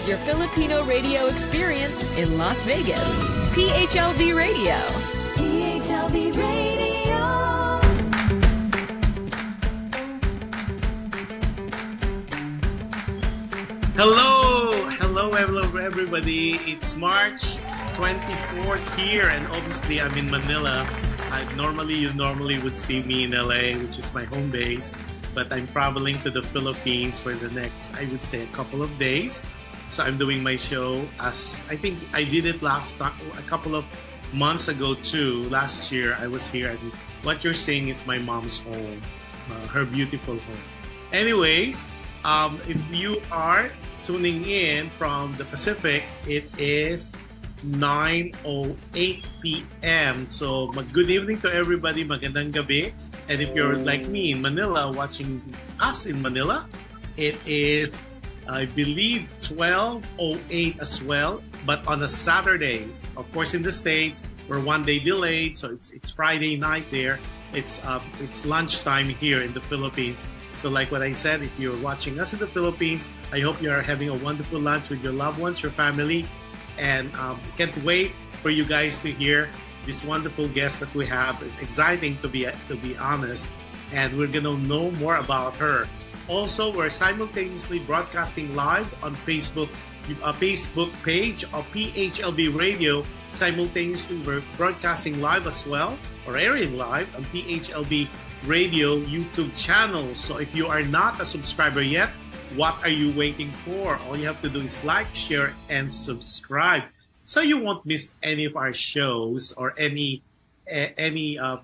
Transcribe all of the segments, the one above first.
is your Filipino radio experience in Las Vegas. PHLV Radio. PHLV Radio. Hello everybody. It's March 24th here, and obviously I'm in Manila. You normally would see me in LA, which is my home base, but I'm traveling to the Philippines for the next, I would say, a couple of days. So I'm doing my show as I think I did it a couple of months ago too. Last year I was here, and what you're seeing is my mom's home, her beautiful home. Anyways, if you are tuning in from the Pacific, it is 9:08 p.m. So good evening to everybody, magandang gabi. And if you're like me in Manila, watching us in Manila, it is, I believe, 12:08 as well, but on a Saturday. Of course, in the States, we're one day delayed, so it's Friday night there. It's lunchtime here in the Philippines. So like what I said, if you're watching us in the Philippines, I hope you are having a wonderful lunch with your loved ones, your family, and can't wait for you guys to hear this wonderful guest that we have. It's exciting to be honest, and we're gonna know more about her. Also, we're simultaneously broadcasting live on Facebook page of PHLV Radio. Simultaneously, we're broadcasting live as well, or airing live on PHLV Radio YouTube channel. So if you are not a subscriber yet, what are you waiting for? All you have to do is like, share, and subscribe, so you won't miss any of our shows or any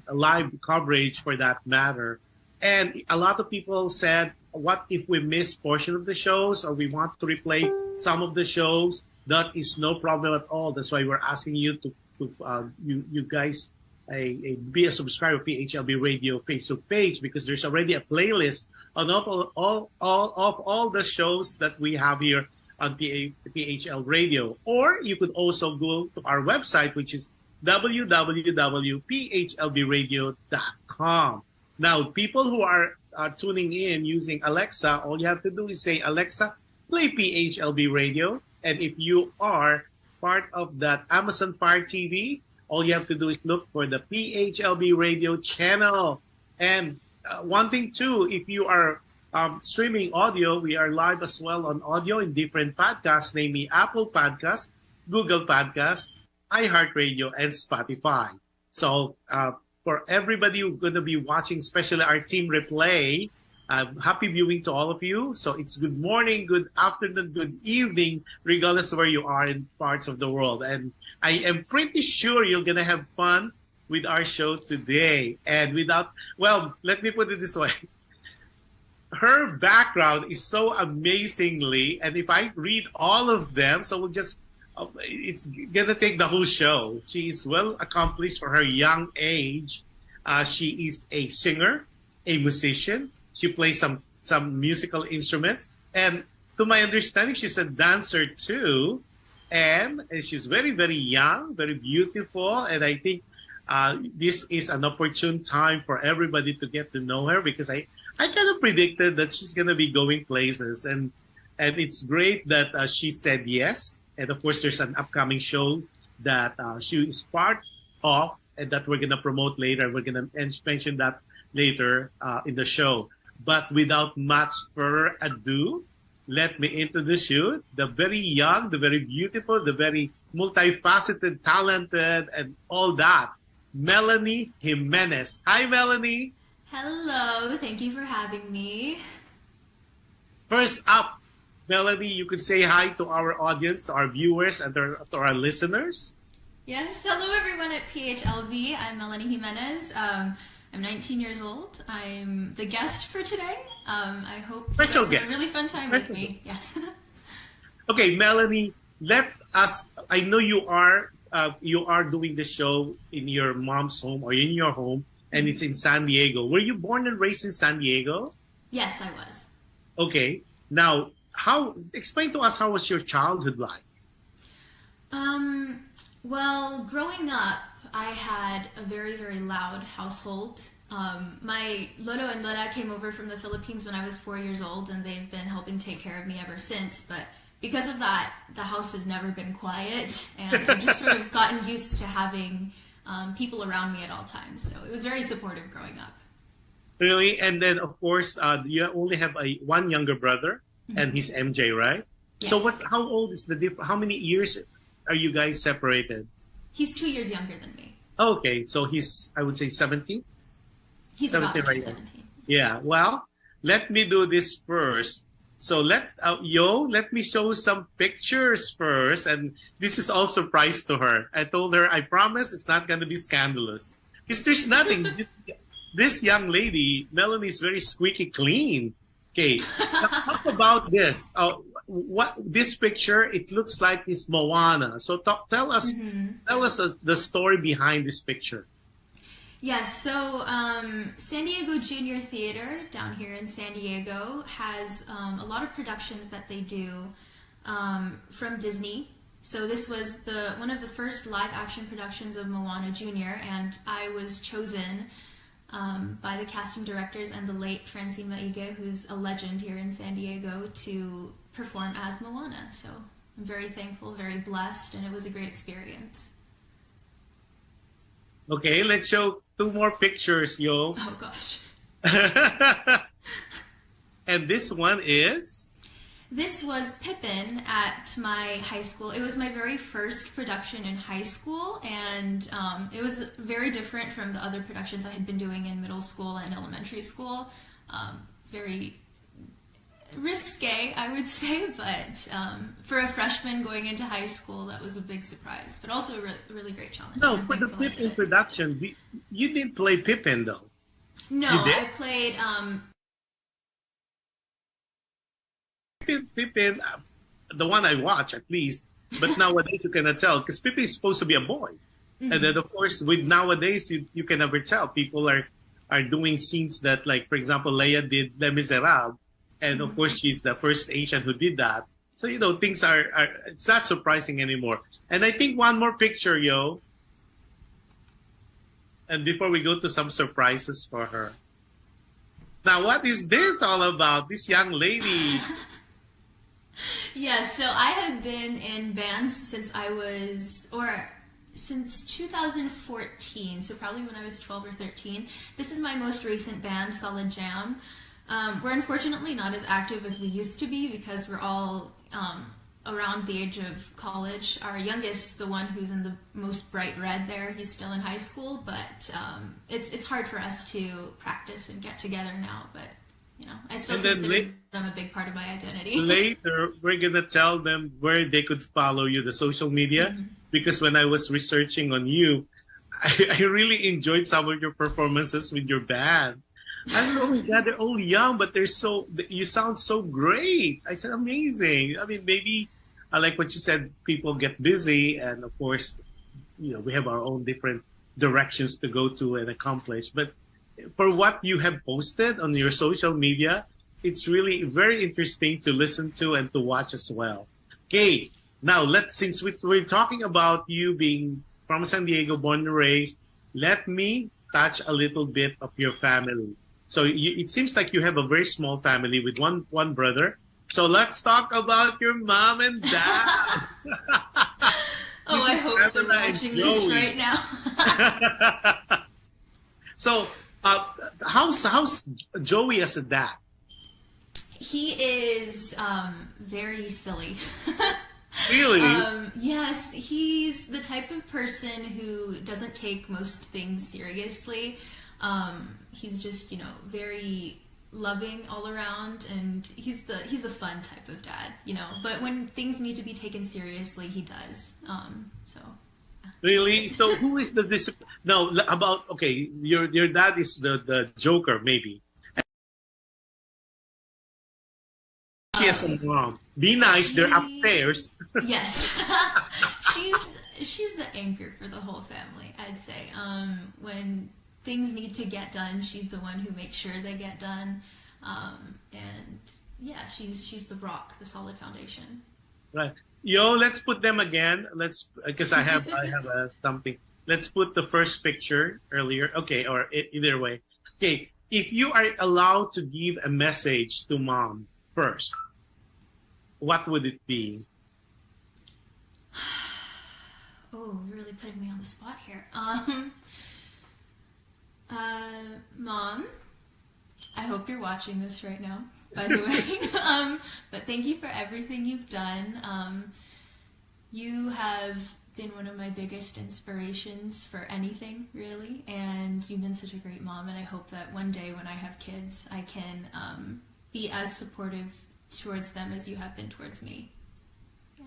live coverage for that matter. And a lot of people said, what if we miss portion of the shows or we want to replay some of the shows? That is no problem at all. That's why we're asking you to you guys be a subscriber of PHLB Radio Facebook page, because there's already a playlist on all the shows that we have here on PHL Radio. Or you could also go to our website, which is www.phlbradio.com. Now, people who are tuning in using Alexa, all you have to do is say, Alexa, play PHLB Radio. And if you are part of that Amazon Fire TV, all you have to do is look for the PHLB Radio channel. And one thing too, if you are streaming audio, we are live as well on audio in different podcasts, namely Apple Podcasts, Google Podcasts, iHeartRadio, and Spotify. So for everybody who's going to be watching, especially our team replay, happy viewing to all of you. So it's good morning, good afternoon, good evening, regardless of where you are in parts of the world. And I am pretty sure you're going to have fun with our show today. And let me put it this way. Her background is so amazingly, and if I read all of them, so it's going to take the whole show. She is well accomplished for her young age. She is a singer, a musician. She plays some musical instruments. And to my understanding, she's a dancer too. And she's very, very young, very beautiful. And I think this is an opportune time for everybody to get to know her, because I kind of predicted that she's going to be going places. And it's great that she said yes. And of course, there's an upcoming show that she is part of and that we're going to promote later. We're going to mention that later in the show. But without much further ado, let me introduce you, the very young, the very beautiful, the very multifaceted, talented, and all that, MELANIE Jimenez. Hi, MELANIE. Hello. Thank you for having me. First up, MELANIE, you could say hi to our audience, to our viewers, and to our listeners. Yes. Hello, everyone at PHLV. I'm MELANIE Jimenez. I'm 19 years old. I'm the guest for today. I hope you guys have a really fun time with me. Yes. Okay, MELANIE, I know you are doing the show in your mom's home or in your home, and it's in San Diego. Were you born and raised in San Diego? Yes, I was. Okay. Now, explain to us, how was your childhood like? Well, growing up, I had a very, very loud household. My Lolo and Lola came over from the Philippines when I was 4 years old, and they've been helping take care of me ever since. But because of that, the house has never been quiet, and I've just sort of gotten used to having people around me at all times. So it was very supportive growing up. Really? And then, of course, you only have one younger brother, and he's MJ, right? Yes. So how old is the difference? How many years are you guys separated? He's 2 years younger than me. Okay, so he's, I would say, 17? He's about 17. Yeah, well, let me do this first. So let me show some pictures first. And this is all surprise to her. I told her, I promise it's not going to be scandalous. Because there's nothing. This young lady, Melanie, is very squeaky clean. Okay, talk about this. What this picture? It looks like it's Moana. So tell us the story behind this picture. Yes, so San Diego Junior Theater down here in San Diego has a lot of productions that they do from Disney. So this was one of the first live action productions of Moana Junior, and I was chosen by the casting directors and the late Francine Maige, who's a legend here in San Diego, to perform as Moana. So I'm very thankful, very blessed, and it was a great experience. Okay, let's show 2 more pictures, yo. Oh, gosh. And this one is? This was Pippin at my high school. It was my very first production in high school, and it was very different from the other productions I had been doing in middle school and elementary school. Very risque, I would say, but for a freshman going into high school, that was a big surprise, but also a really great challenge. No, for the Pippin production, you didn't play Pippin, though. No, I played... Pippin, the one I watch at least, but nowadays you cannot tell, because Pippin is supposed to be a boy. And then, of course, with nowadays, you can never tell. People are doing scenes that, like, for example, Leia did Les Miserables. And of course, she's the first Asian who did that. So, things are it's not surprising anymore. And I think one more picture, yo. And before we go to some surprises for her. Now, what is this all about? This young lady. Yes, so I have been in bands since since 2014, so probably when I was 12 or 13. This is my most recent band, Solid Jam. We're unfortunately not as active as we used to be because we're all around the age of college. Our youngest, the one who's in the most bright red there, he's still in high school, but it's hard for us to practice and get together now, but I still consider them a big part of my identity. Later, we're going to tell them where they could follow you, the social media, because when I was researching on you, I really enjoyed some of your performances with your band. I don't know, oh my God, they're all young, but you sound so great. I said, amazing. I mean, maybe, I like what you said, people get busy, and of course, we have our own different directions to go to and accomplish. But for what you have posted on your social media, it's really very interesting to listen to and to watch as well. Okay, now since we're talking about you being from San Diego, born and raised, let me touch a little bit of your family. So it seems like you have a very small family with one brother. So let's talk about your mom and dad. Oh, I hope they're watching this right now. So, how's Joey as a dad? He is very silly. Really? Yes, he's the type of person who doesn't take most things seriously. He's just, very loving all around, and he's the fun type of dad, But when things need to be taken seriously, he does. Really? So who is the discipline? No, okay, your dad is the Joker, maybe. She has a mom. Be nice, they're upstairs. Yes. She's the anchor for the whole family, I'd say. When things need to get done, she's the one who makes sure they get done. And yeah, she's the rock, the solid foundation. Right. Let's put them again. Because I have something. Let's put the first picture earlier. Okay, or either way. Okay, if you are allowed to give a message to mom first, what would it be? Oh, you're really putting me on the spot here. Mom, I hope you're watching this right now, by the way. But thank you for everything you've done. You have been one of my biggest inspirations for anything, really, and you've been such a great mom, and I hope that one day when I have kids, I can be as supportive towards them as you have been towards me. Yeah.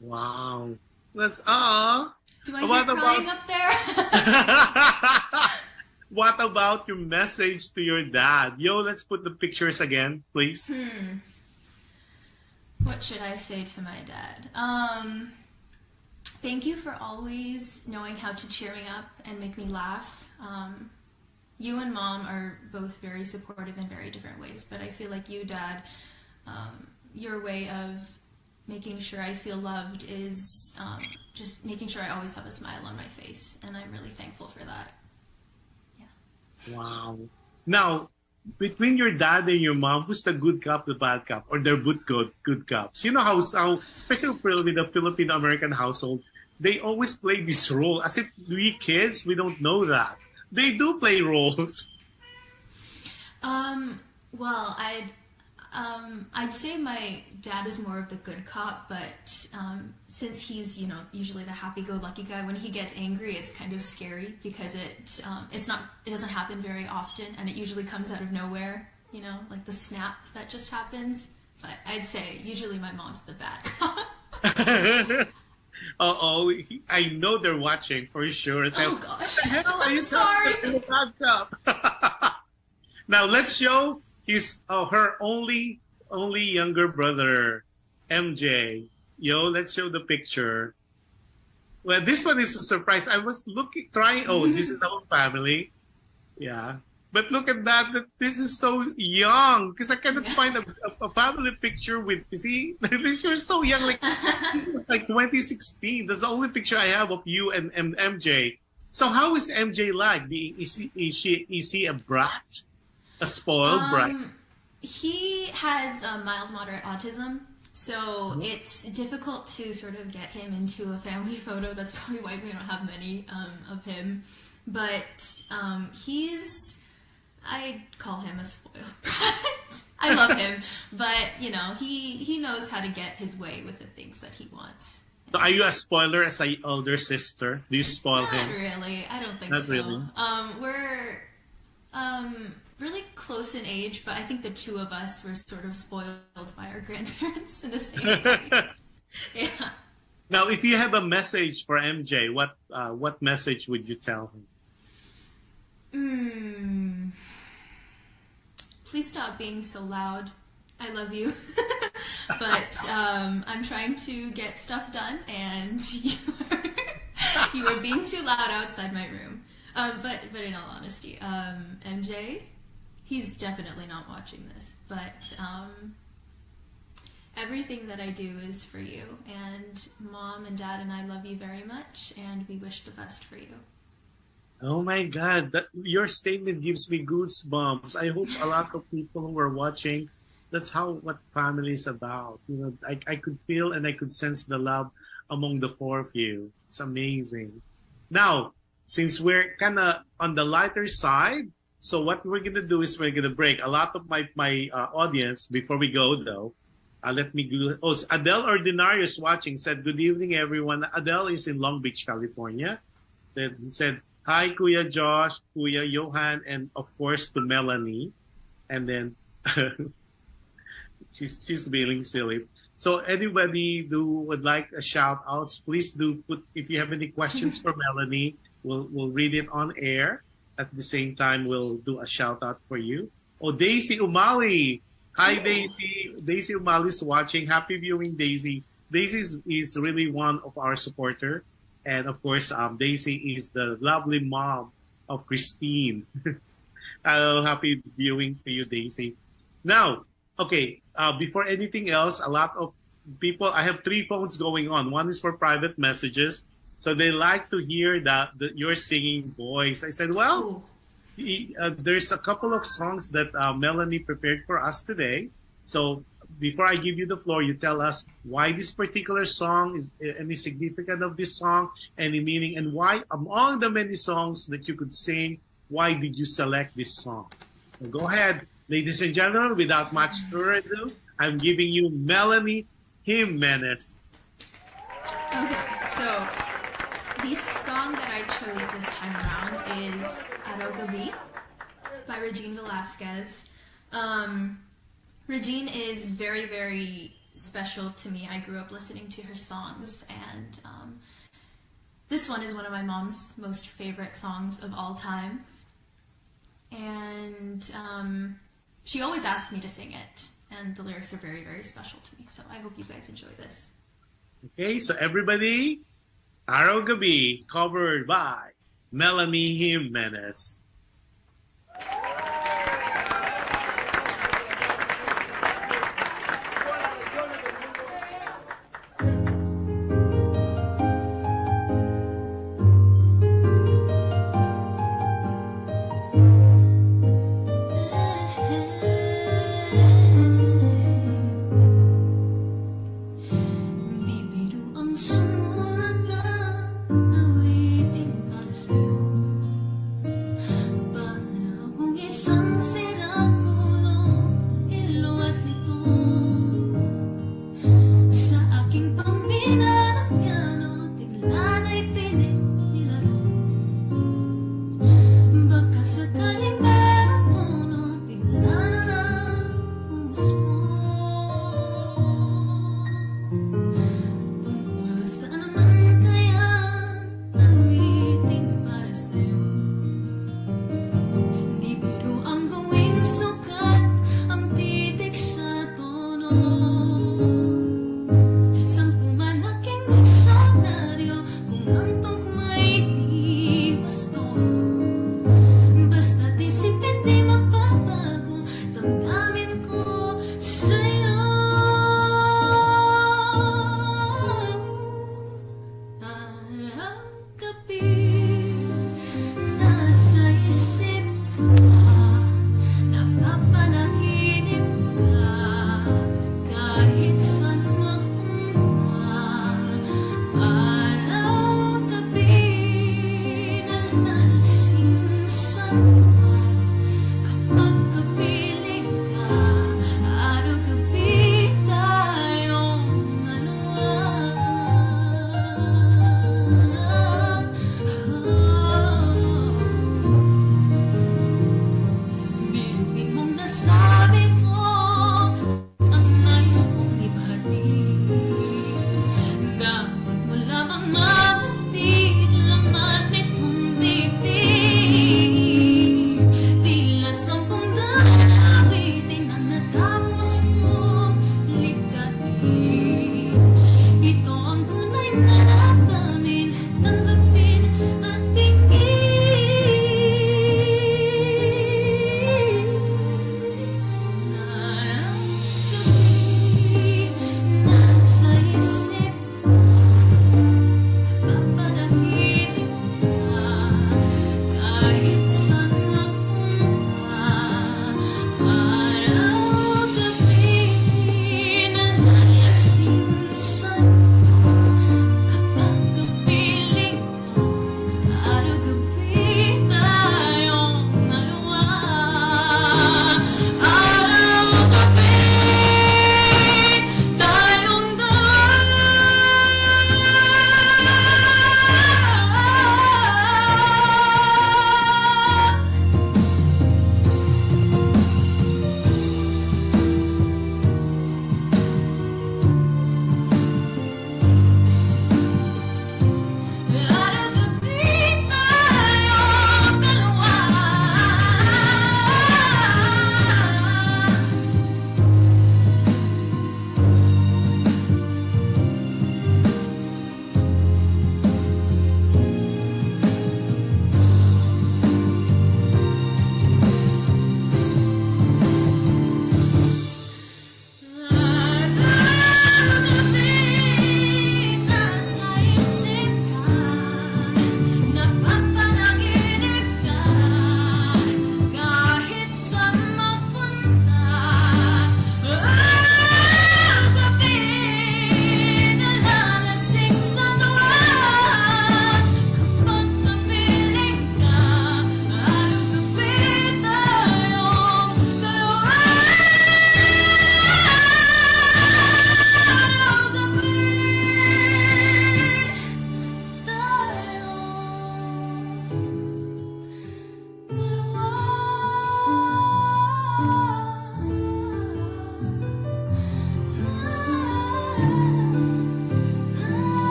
Wow. That's Do I hear crying up there? What about your message to your dad? Yo, let's put the pictures again, please. What should I say to my dad? Thank you for always knowing how to cheer me up and make me laugh. You and Mom are both very supportive in very different ways, but I feel like you, Dad, your way of making sure I feel loved is just making sure I always have a smile on my face, and I'm really thankful for that. Yeah. Wow. Now, between your dad and your mom, who's the good cop, the bad cop, or they're both good cops? You know how especially with the Filipino-American household, they always play this role. As if we kids, we don't know that. They do play roles. Well, I'd say my dad is more of the good cop, but since he's, usually the happy-go-lucky guy, when he gets angry, it's kind of scary because it doesn't happen very often, and it usually comes out of nowhere, like the snap that just happens. But I'd say usually my mom's the bad cop. I know they're watching for sure. Oh gosh, I'm sorry. Now let's show her only younger brother, MJ. Let's show the picture. Well, this one is a surprise. I was trying. Oh, this is the whole family. Yeah. But look at that. This is so young. Because I cannot find a family picture with, you see, you're so young. Like 2016. That's the only picture I have of you and MJ. So how is MJ like? Is he a brat? A spoiled brat? He has mild, moderate autism. So it's difficult to sort of get him into a family photo. That's probably why we don't have many of him. But I'd call him a spoiled brat. I love him, but he knows how to get his way with the things that he wants. So are you a spoiler as an older sister? Do you spoil him? Not really. I don't think Not so. Really. We're really close in age, but I think the two of us were sort of spoiled by our grandparents in the same way. Yeah. Now, if you have a message for MJ, what message would you tell him? Please stop being so loud. I love you. But I'm trying to get stuff done, and you are being too loud outside my room. But in all honesty, MJ, he's definitely not watching this, but everything that I do is for you, and Mom and Dad and I love you very much, and we wish the best for you. Oh my God, your statement gives me goosebumps. I hope a lot of people who are watching, that's what family is about. I could feel and I could sense the love among the four of you. It's amazing. Now, since we're kind of on the lighter side, so what we're going to do is we're going to break. A lot of my audience, before we go though, let me go. Oh, Adele Ordinarius watching said, good evening, everyone. Adele is in Long Beach, California. Said, hi, Kuya Josh, Kuya Johan, and of course to Melanie. And then she's being silly. So anybody who would like a shout outs, please do put, if you have any questions for Melanie, we'll read it on air. At the same time, we'll do a shout out for you. Oh, Daisy Umali. Hi, Daisy. Daisy Umali's watching. Happy viewing, Daisy. Daisy is really one of our supporters. And of course, Daisy is the lovely mom of Christine. Happy viewing to you, Daisy. Now, okay, before anything else, a lot of people, I have 3 phones going on. One is for private messages. So they like to hear that your singing voice. I said, well, there's a couple of songs that Melanie prepared for us today. So before I give you the floor, you tell us why this particular song, is any significance of this song, any meaning, and why among the many songs that you could sing, why did you select this song? So go ahead, ladies and gentlemen, without much further ado, I'm giving you Melanie Jimenez. Okay, so the song that I chose this time around is Gabi by Regine Velasquez. Regine is very, very special to me. I grew up listening to her songs, and this one is one of my mom's most favorite songs of all time. And she always asks me to sing it, and the lyrics are very, very special to me. So I hope you guys enjoy this. Okay, so everybody, Araw Gabi, covered by Melanie Jimenez. But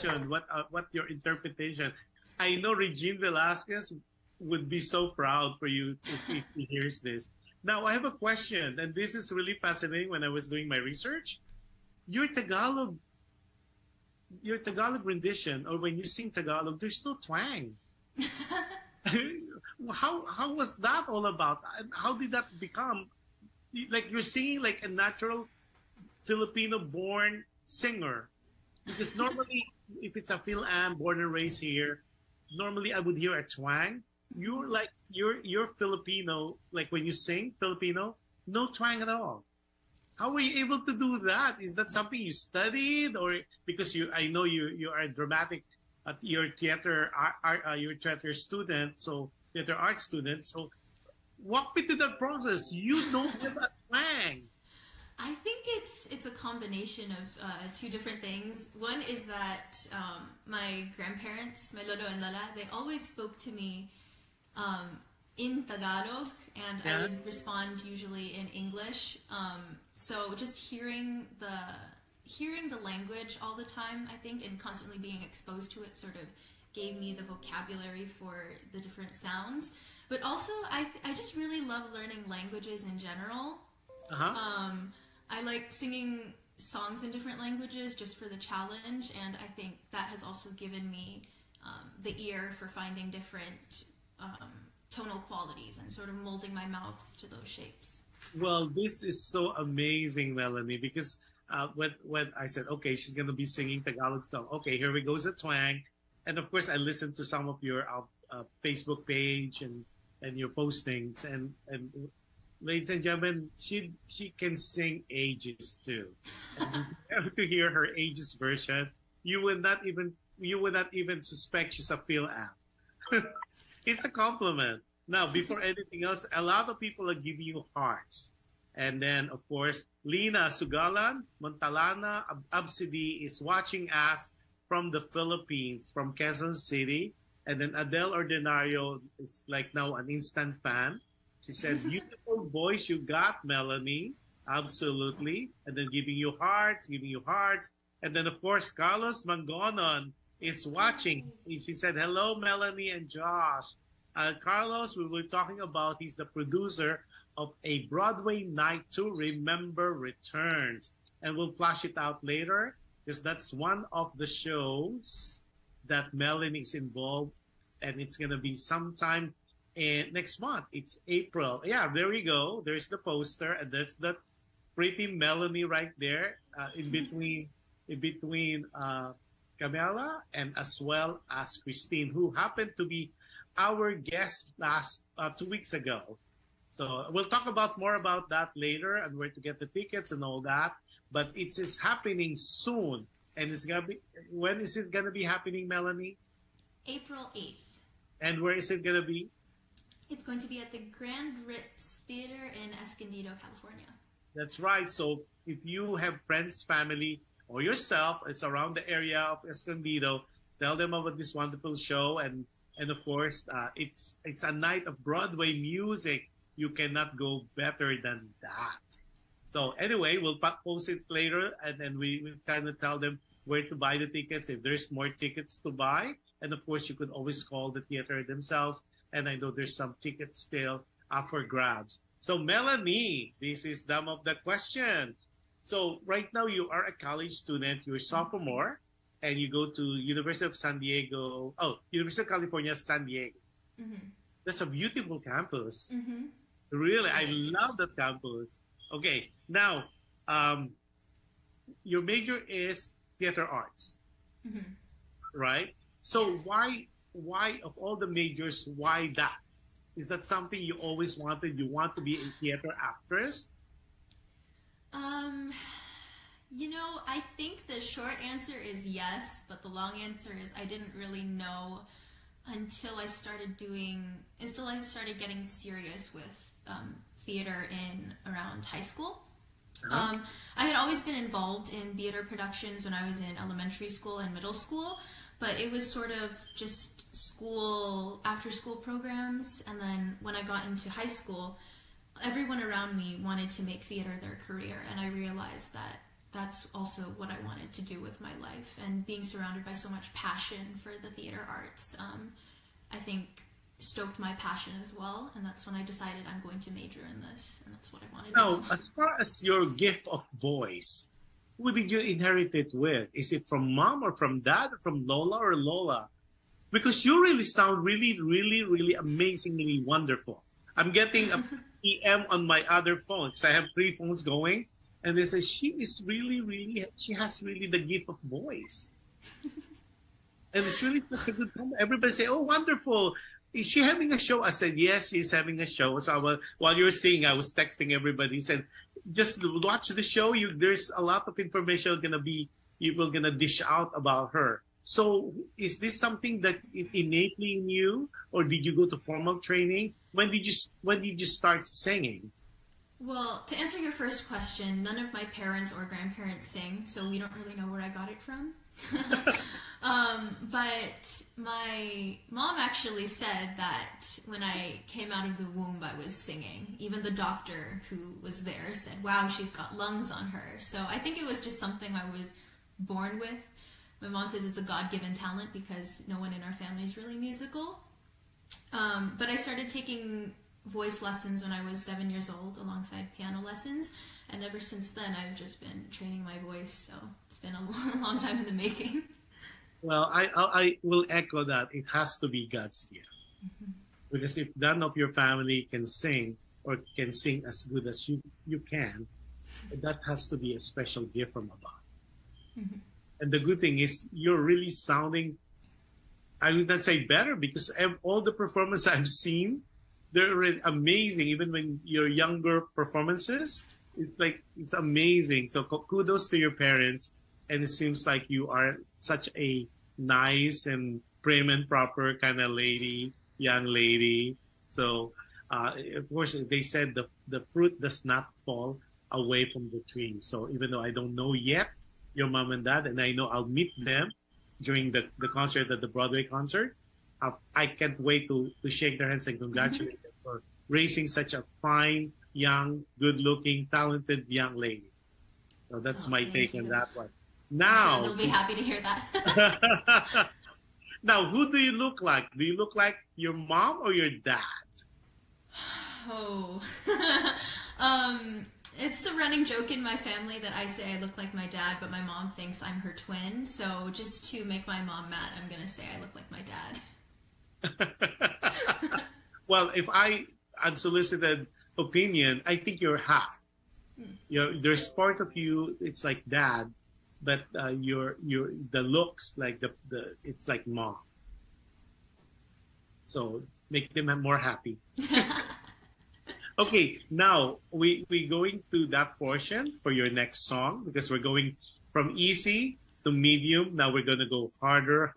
question what your interpretation. I know Regine Velasquez would be so proud for you if he hears this. Now, I have a question, and this is really fascinating when I was doing my research. Your Tagalog rendition, or when you sing Tagalog, there's no twang. How was that all about? How did that become? Like you're singing like a natural Filipino-born singer. Because normally, if it's a Phil-Am, born and raised here, normally I would hear a twang. You're Filipino, like when you sing Filipino, no twang at all. How were you able to do that? Is that something you studied, or because I know you are a dramatic, your theater student, so theater art student. So walk me through that process. You don't have a twang. I think it's a combination of two different things. One is that my grandparents, my lolo and lola, they always spoke to me in Tagalog, and I would respond usually in English. So just hearing the language all the time, I think, and constantly being exposed to it sort of gave me the vocabulary for the different sounds. But also, I just really love learning languages in general. I like singing songs in different languages just for the challenge, and I think that has also given me the ear for finding different tonal qualities and sort of molding my mouth to those shapes. Well, this is so amazing, Melanie, because when I said, okay, she's going to be singing Tagalog song, okay, here we goes a twang. And of course, I listened to some of your Facebook page and your postings, and ladies and gentlemen, she can sing Ages too. And to hear her Ages version, you would not even suspect she's a Phil-Am. It's a compliment. Now, before anything else, a lot of people are giving you hearts. And then, of course, Lina Sugalan, Montalana Absidi is watching us from the Philippines, from Quezon City. And then Adele Ordinario is like now an instant fan. She said, beautiful voice you got, Melanie. Absolutely. And then giving you hearts. And then, of course, Carlos Mangonon is watching. He said, hello, Melanie and Josh. Carlos, we were talking about, he's the producer of a Broadway Night to Remember Returns. And we'll flash it out later, because that's one of the shows that Melanie is involved. And it's going to be sometime next month. It's April. Yeah, there we go. There's the poster, and there's that pretty Melanie right there in between Camila and as well as Christine, who happened to be our guest last 2 weeks ago. So we'll talk more about that later and where to get the tickets and all that. But it is happening soon, and it's gonna be. When is it gonna be happening, Melanie? April 8th. And where is it gonna be? It's going to be at the Grand Ritz Theater in Escondido, California. That's right. So if you have friends, family, or yourself, it's around the area of Escondido, tell them about this wonderful show. And of course, it's a night of Broadway music. You cannot go better than that. So anyway, we'll post it later, and then we will kind of tell them where to buy the tickets, if there's more tickets to buy. And of course, you could always call the theater themselves. And I know there's some tickets still up for grabs. So Melanie, this is some of the questions. So right now you are a college student, you're a sophomore, and you go to University of California, San Diego. Mm-hmm. That's a beautiful campus. Mm-hmm. Really, I love that campus. Okay, now, your major is theater arts, mm-hmm. right? So yes. Why of all the majors, why that? Is that something you always wanted? You want to be a theater actress? I think the short answer is yes, but the long answer is I didn't really know until I started getting serious with theater in around high school. Uh-huh. I had always been involved in theater productions when I was in elementary school and middle school, but it was sort of just after school programs. And then when I got into high school, everyone around me wanted to make theater their career, and I realized that that's also what I wanted to do with my life. And being surrounded by so much passion for the theater arts, I think stoked my passion as well. And that's when I decided I'm going to major in this. And that's what I wanted to do. Now, as far as your gift of voice, who did you inherit it with? Is it from mom or from dad or from Lola or Lola? Because you really sound really, really, really amazingly wonderful. I'm getting a PM on my other phone because I have 3 phones going. And they say, she has really the gift of voice. And it's really such a good time. Everybody say, oh, wonderful. Is she having a show? I said, yes, she's having a show. So while you were singing, I was texting everybody. Said, just watch the show. There's a lot of information you're gonna dish out about her. So is this something that is innately in you, or did you go to formal training? When did you start singing? Well, to answer your first question, none of my parents or grandparents sing, so we don't really know where I got it from. But my mom actually said that when I came out of the womb, I was singing. Even the doctor who was there said, wow, she's got lungs on her. So I think it was just something I was born with. My mom says it's a God-given talent because no one in our family is really musical. But I started taking voice lessons when I was 7 years old alongside piano lessons. And ever since then, I've just been training my voice. So it's been a long time in the making. Well, I will echo that. It has to be God's gift. Mm-hmm. Because if none of your family can sing or can sing as good as you can, that has to be a special gift from above. Mm-hmm. And the good thing is you're really sounding, I would not say better, because all the performances I've seen, they're amazing. Even when your younger performances, it's amazing. So kudos to your parents. And it seems like you are such a nice and prim and proper kind of young lady. So, of course, they said the fruit does not fall away from the tree. So even though I don't know yet your mom and dad, and I know I'll meet them during the concert at the Broadway concert, I can't wait to shake their hands and congratulate them for raising such a fine, young, good-looking, talented young lady. So that's my take on that one. Now, we'll be happy to hear that. Now, who do you look like? Do you look like your mom or your dad? Oh, it's a running joke in my family that I say I look like my dad, but my mom thinks I'm her twin. So just to make my mom mad, I'm going to say I look like my dad. Well, if unsolicited opinion, I think you're half. There's part of you, it's like dad, but the looks like it's like mom. So make them more happy. Okay, now we going to that portion for your next song, because we're going from easy to medium. Now we're going to go harder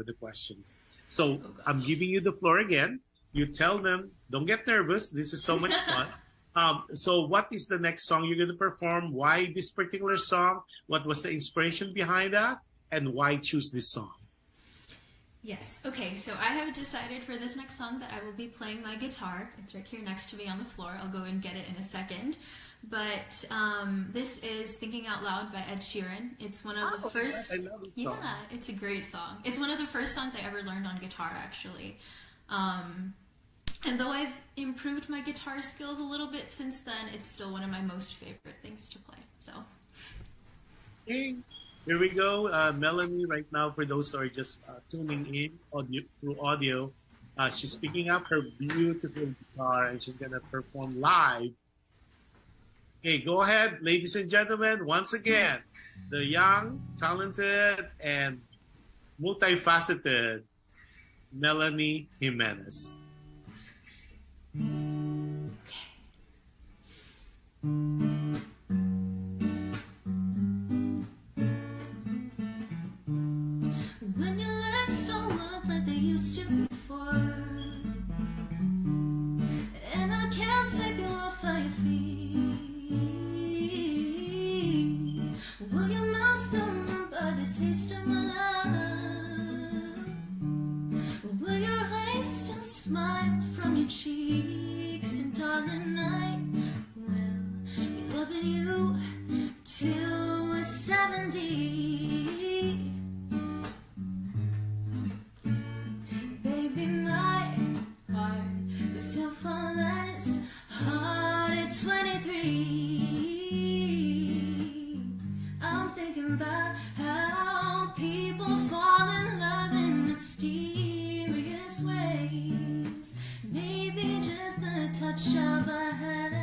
the questions. So I'm giving you the floor again. You tell them, don't get nervous. This is so much fun. So what is the next song you're going to perform? Why this particular song? What was the inspiration behind that? And why choose this song? Yes. Okay, so I have decided for this next song that I will be playing my guitar. It's right here next to me on the floor. I'll go and get it in a second. But this is Thinking Out Loud by Ed Sheeran. It's one of the first... I love this song. Yeah, it's a great song. It's one of the first songs I ever learned on guitar, actually. And though I've improved my guitar skills a little bit since then, it's still one of my most favorite things to play. So, hey, here we go. Melanie, right now, for those who are just tuning in through audio, she's picking up her beautiful guitar and she's going to perform live. Okay, go ahead, ladies and gentlemen. Once again, the young, talented, and multifaceted MELANIE Jimenez. When your legs don't work like they used to before, and I can't sweep you off of your feet, will your mouth still remember the taste of my love? Will your eyes still smile from your cheeks? And darling, I will be loving you till touch of a hand.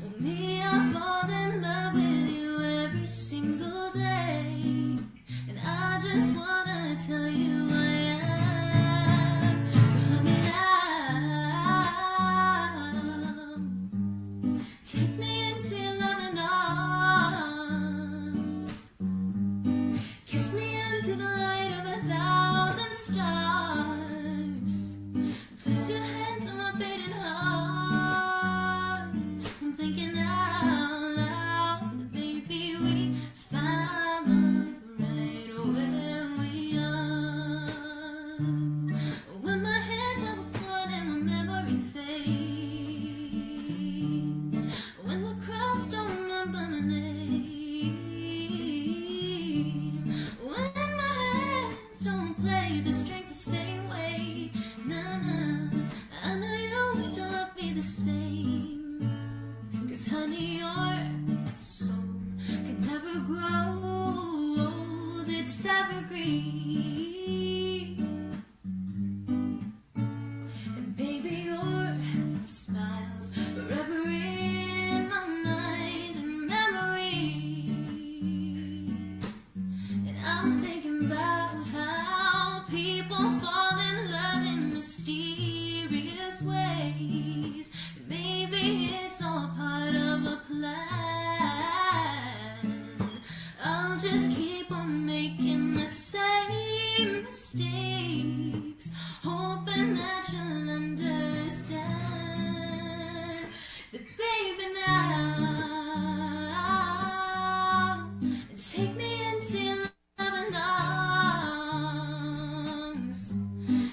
Oh, me, I fall in love with you every single day, and I just wanna tell you I am. So honey, now take me into your loving arms. Kiss me under the light of 1,000 stars. Place your hand on my beating heart. I'm thinking out loud, baby, we found love right where we are. When my hands are gone and my memory fades, when the crowds don't remember my name, when my hands don't play the strings the same way, nah, I know you will still love me the same. 'Cause honey, your soul can never grow old, it's evergreen. And baby, your smile's forever in my mind and memory. And I'm thinking about how people fall in love in mysterious ways. Maybe it's all part of a plan. I'll just keep on making the same mistakes, hoping that you'll understand that, baby, now take me into your loving arms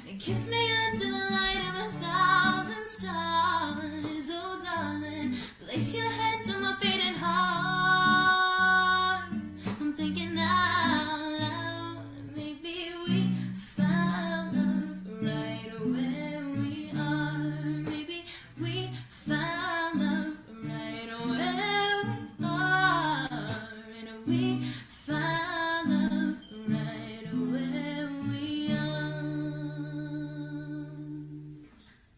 and kiss me under the light of 1,000 stars. Oh, darling, place your hand on my beating heart. I'm thinking out loud, maybe we found love right where we are. Maybe we found love right where we are. And we found love right where we are.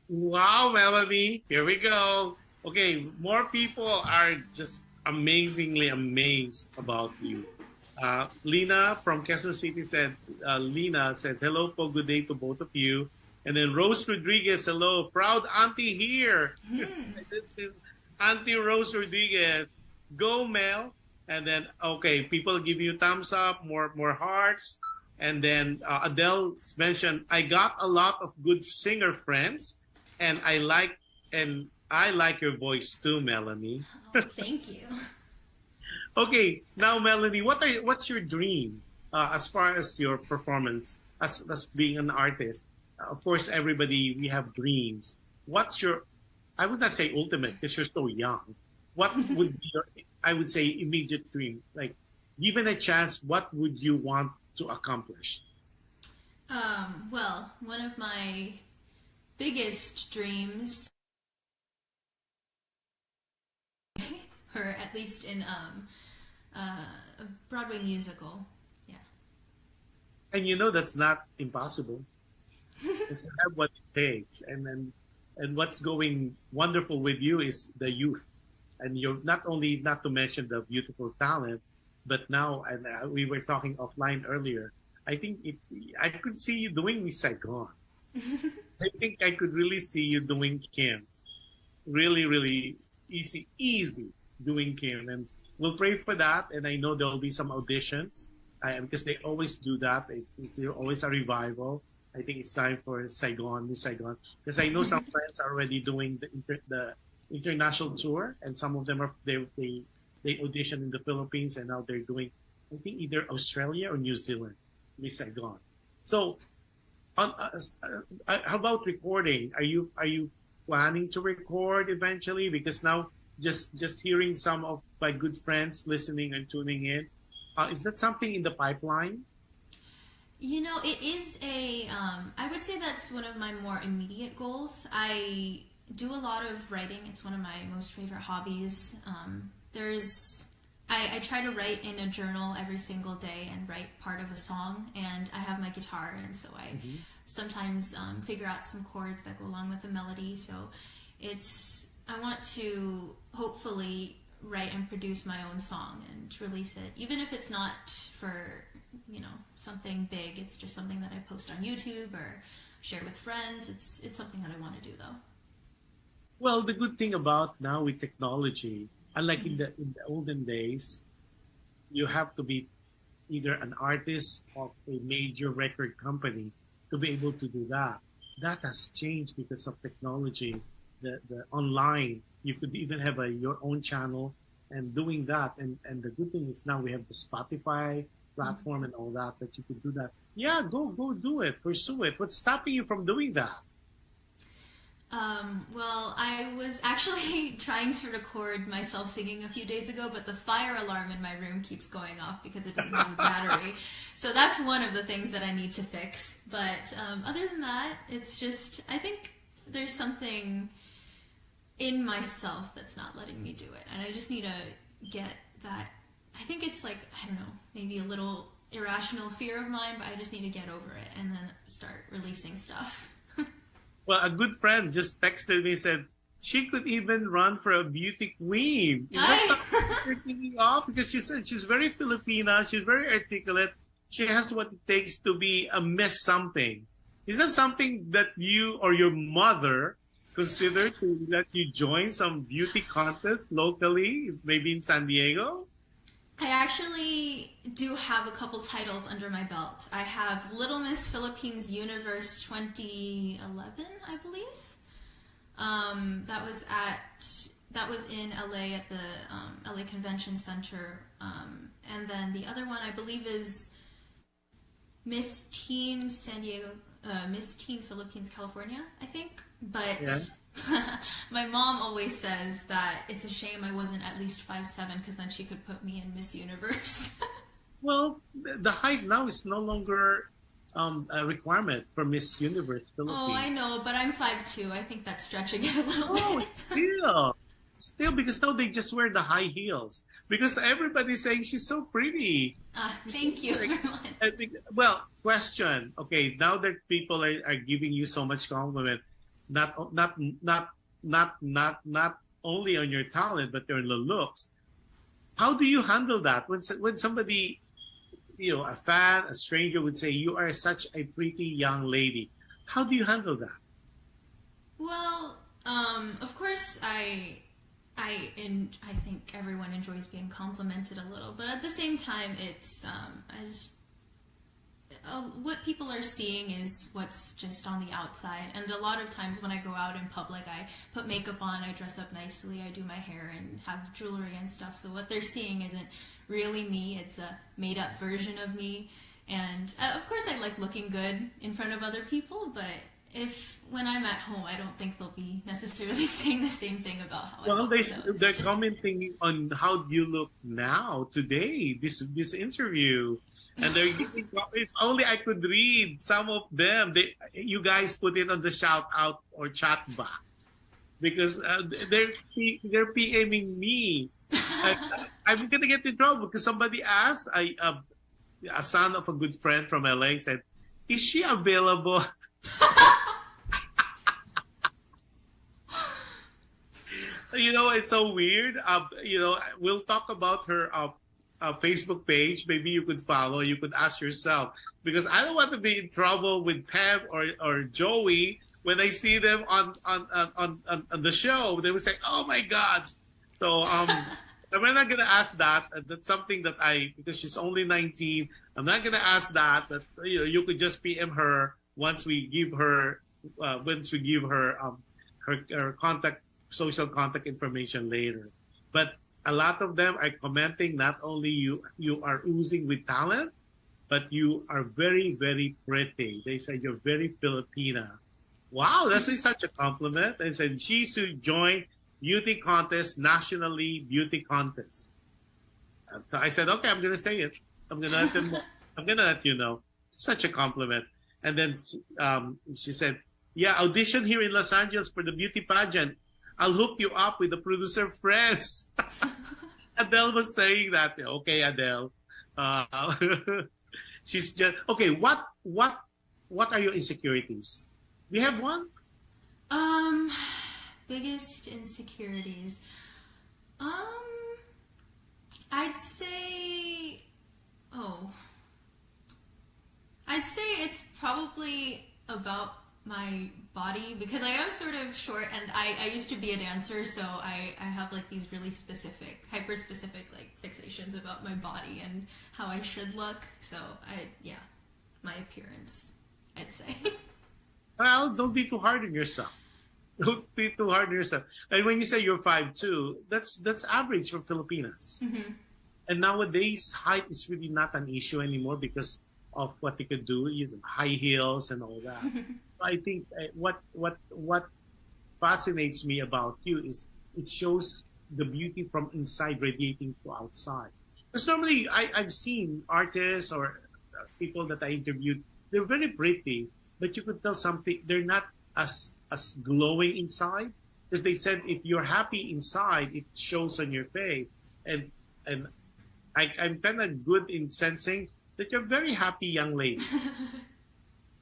Wow, Melanie. Here we go. Okay, more people are just amazingly amazed about you. Lina from Quezon City said, Lina said, hello po, good day to both of you. And then Rose Rodriguez, hello, proud auntie here. This is Auntie Rose Rodriguez. Go, Mel. And then, okay, people give you thumbs up, more hearts. And then Adele mentioned, I got a lot of good singer friends, and I like your voice too, Melanie. Oh, thank you. Okay, now Melanie, what's your dream as far as your performance as being an artist? Of course, everybody, we have dreams. What's your, I would not say ultimate because you're so young. What would be your, I would say, immediate dream? Like, given a chance, what would you want to accomplish? Well, one of my biggest dreams, or at least in a Broadway musical, yeah. And you know that's not impossible. You have what it takes, and what's going wonderful with you is the youth, and you're not to mention the beautiful talent, but now, and we were talking offline earlier. I think I could see you doing Miss Saigon. I think I could really see you doing Kim. Really, really easy doing Kim, and we'll pray for that. And I know there'll be some auditions because they always do that. It's always a revival. I think it's time for Saigon, Miss Saigon, because I know some friends are already doing the international tour, and some of them they audition in the Philippines, and now they're doing, I think, either Australia or New Zealand, Miss Saigon. So, how about recording? Are you planning to record eventually? Because now, just hearing some of my good friends listening and tuning in, is that something in the pipeline? You know, it is I would say that's one of my more immediate goals. I do a lot of writing. It's one of my most favorite hobbies. I try to write in a journal every single day and write part of a song, and I have my guitar, and so I sometimes figure out some chords that go along with the melody. So I want to hopefully write and produce my own song and release it, even if it's not for, something big. It's just something that I post on YouTube or share with friends. It's something that I want to do, though. Well, the good thing about now with technology, unlike in the olden days, you have to be either an artist of a major record company to be able to do that. That has changed because of technology. The online, you could even have your own channel and doing that. And the good thing is now we have the Spotify platform and all that you could do that. Yeah, go do it, pursue it. What's stopping you from doing that? Well, I was actually trying to record myself singing a few days ago, but the fire alarm in my room keeps going off because it doesn't have a battery. So that's one of the things that I need to fix. But other than that, it's just, I think there's something in myself that's not letting me do it. And I just need to get that. I think it's like, I don't know, maybe a little irrational fear of mine, but I just need to get over it and then start releasing stuff. Well, a good friend just texted me and said she could even run for a beauty queen. Is that something you're thinking of? Because she said she's very Filipina, she's very articulate, she has what it takes to be a Miss something. Is that something that you or your mother consider to let you join some beauty contest locally, maybe in San Diego? I actually do have a couple titles under my belt. I have Little Miss Philippines Universe 2011, I believe. That was in LA at the LA Convention Center. And then the other one I believe is Miss Teen San Diego, Miss Teen Philippines California, I think. But yeah. My mom always says that it's a shame I wasn't at least 5'7", because then she could put me in Miss Universe. Well, the height now is no longer a requirement for Miss Universe Philippines. Oh, I know, but I'm 5'2". I think that's stretching it a little bit. Still, because now they just wear the high heels. Because everybody's saying she's so pretty. Thank you, everyone. Well, question. Okay, now that people are giving you so much compliment, not only on your talent but on the looks. How do you handle that when somebody, a fan, a stranger would say you are such a pretty young lady? How do you handle that? Well, of course I think everyone enjoys being complimented a little, but at the same time, it's what people are seeing is what's just on the outside. And a lot of times when I go out in public, I put makeup on, I dress up nicely, I do my hair and have jewelry and stuff. So what they're seeing isn't really me, it's a made-up version of me. And of course I like looking good in front of other people, but when I'm at home, I don't think they'll be necessarily saying the same thing about how I look. Well, they're commenting on how you look now, today, this interview. And they're giving, if only I could read some of them. You guys put it on the shout out or chat box because they're PMing me. I'm gonna get in trouble because somebody asked. A son of a good friend from LA said, "Is she available?" It's so weird. We'll talk about her Facebook page. Maybe you could follow. You could ask yourself, because I don't want to be in trouble with Pam or Joey when I see them on the show. They would say, "Oh my God!" So we're not gonna ask that. That's something that because she's only 19. I'm not gonna ask that. But you could just PM her once we give her her social contact information later. But a lot of them are commenting, not only you are oozing with talent, but you are very, very pretty. They say you're very Filipina. Wow, that's such a compliment. They said she should join beauty contest, nationally beauty contest. So I said, okay, I'm going to say it. I'm going to let you know. Such a compliment. And then she said, yeah, audition here in Los Angeles for the beauty pageant. I'll hook you up with the producer friends. Adele was saying that. Okay, Adele. She's just okay. What what are your insecurities? Do you have one? Biggest insecurities. I'd say, I'd say it's probably about my body, because I am sort of short, and I used to be a dancer, so I have like these really specific, hyper specific like fixations about my body and how I should look. So my appearance, I'd say. Well, don't be too hard on yourself. Don't be too hard on yourself. And when you say you're 5'2", that's average for Filipinas. Mm-hmm. And nowadays, height is really not an issue anymore because of what they could do, high heels and all that. I think what fascinates me about you is it shows the beauty from inside radiating to outside. Because normally I've seen artists or people that I interviewed, they're very pretty, but you could tell something, they're not as glowing inside. Because they said if you're happy inside, it shows on your face. And I'm kind of good in sensing that you're a very happy young lady.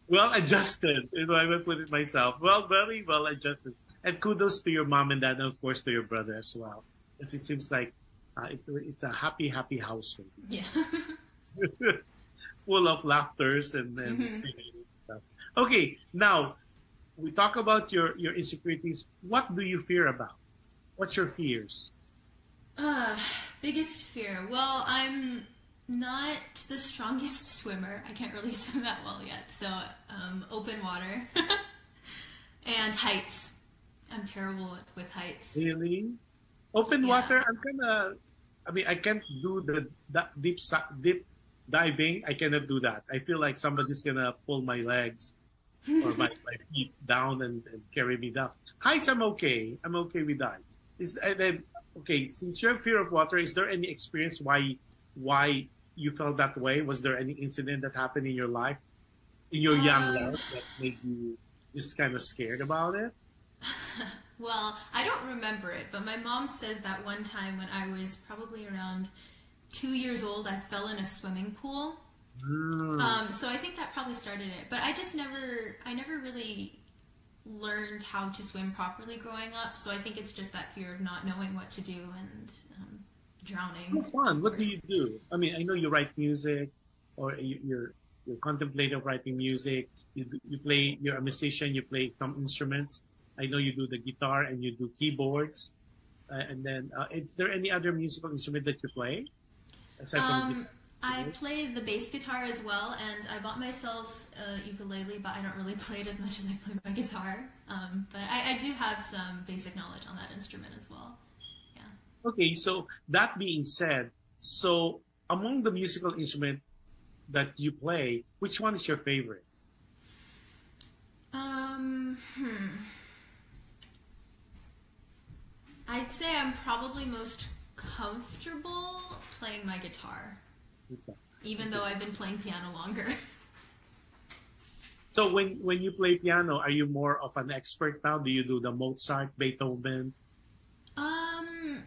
Well adjusted, I will put it myself. Well, very well adjusted. And kudos to your mom and dad, and of course to your brother as well. Because it seems like it's a happy household. Yeah. Full of laughters and stuff. Okay, now we talk about your insecurities. What do you fear about? What's your fears? Biggest fear. Well, I'm not the strongest swimmer. I can't really swim that well yet. So, open water and heights. I'm terrible with heights. Really? Open water? I can't do the deep diving. I cannot do that. I feel like somebody's gonna pull my legs or my feet down and carry me down. Heights, I'm okay. I'm okay with heights. Okay, since you have fear of water, is there any experience why you felt that way? Was there any incident that happened in your life, in your young life, that made you just kind of scared about it? Well, I don't remember it, but my mom says that one time when I was probably around 2 years old, I fell in a swimming pool. So I think that probably started it. But I never really learned how to swim properly growing up. So I think it's just that fear of not knowing what to do and drowning. How fun. What do you do? I mean, I know you write music, or you're contemplative writing music. You're a musician, you play some instruments. I know you do the guitar and you do keyboards. And then, is there any other musical instrument that you play? Aside from I play the bass guitar as well, and I bought myself a ukulele, but I don't really play it as much as I play my guitar. But I do have some basic knowledge on that instrument as well. Yeah. Okay, so that being said, so among the musical instrument that you play, which one is your favorite? I'd say I'm probably most comfortable playing my guitar, even though I've been playing piano longer. So when you play piano, are you more of an expert now? Do you do the Mozart, Beethoven?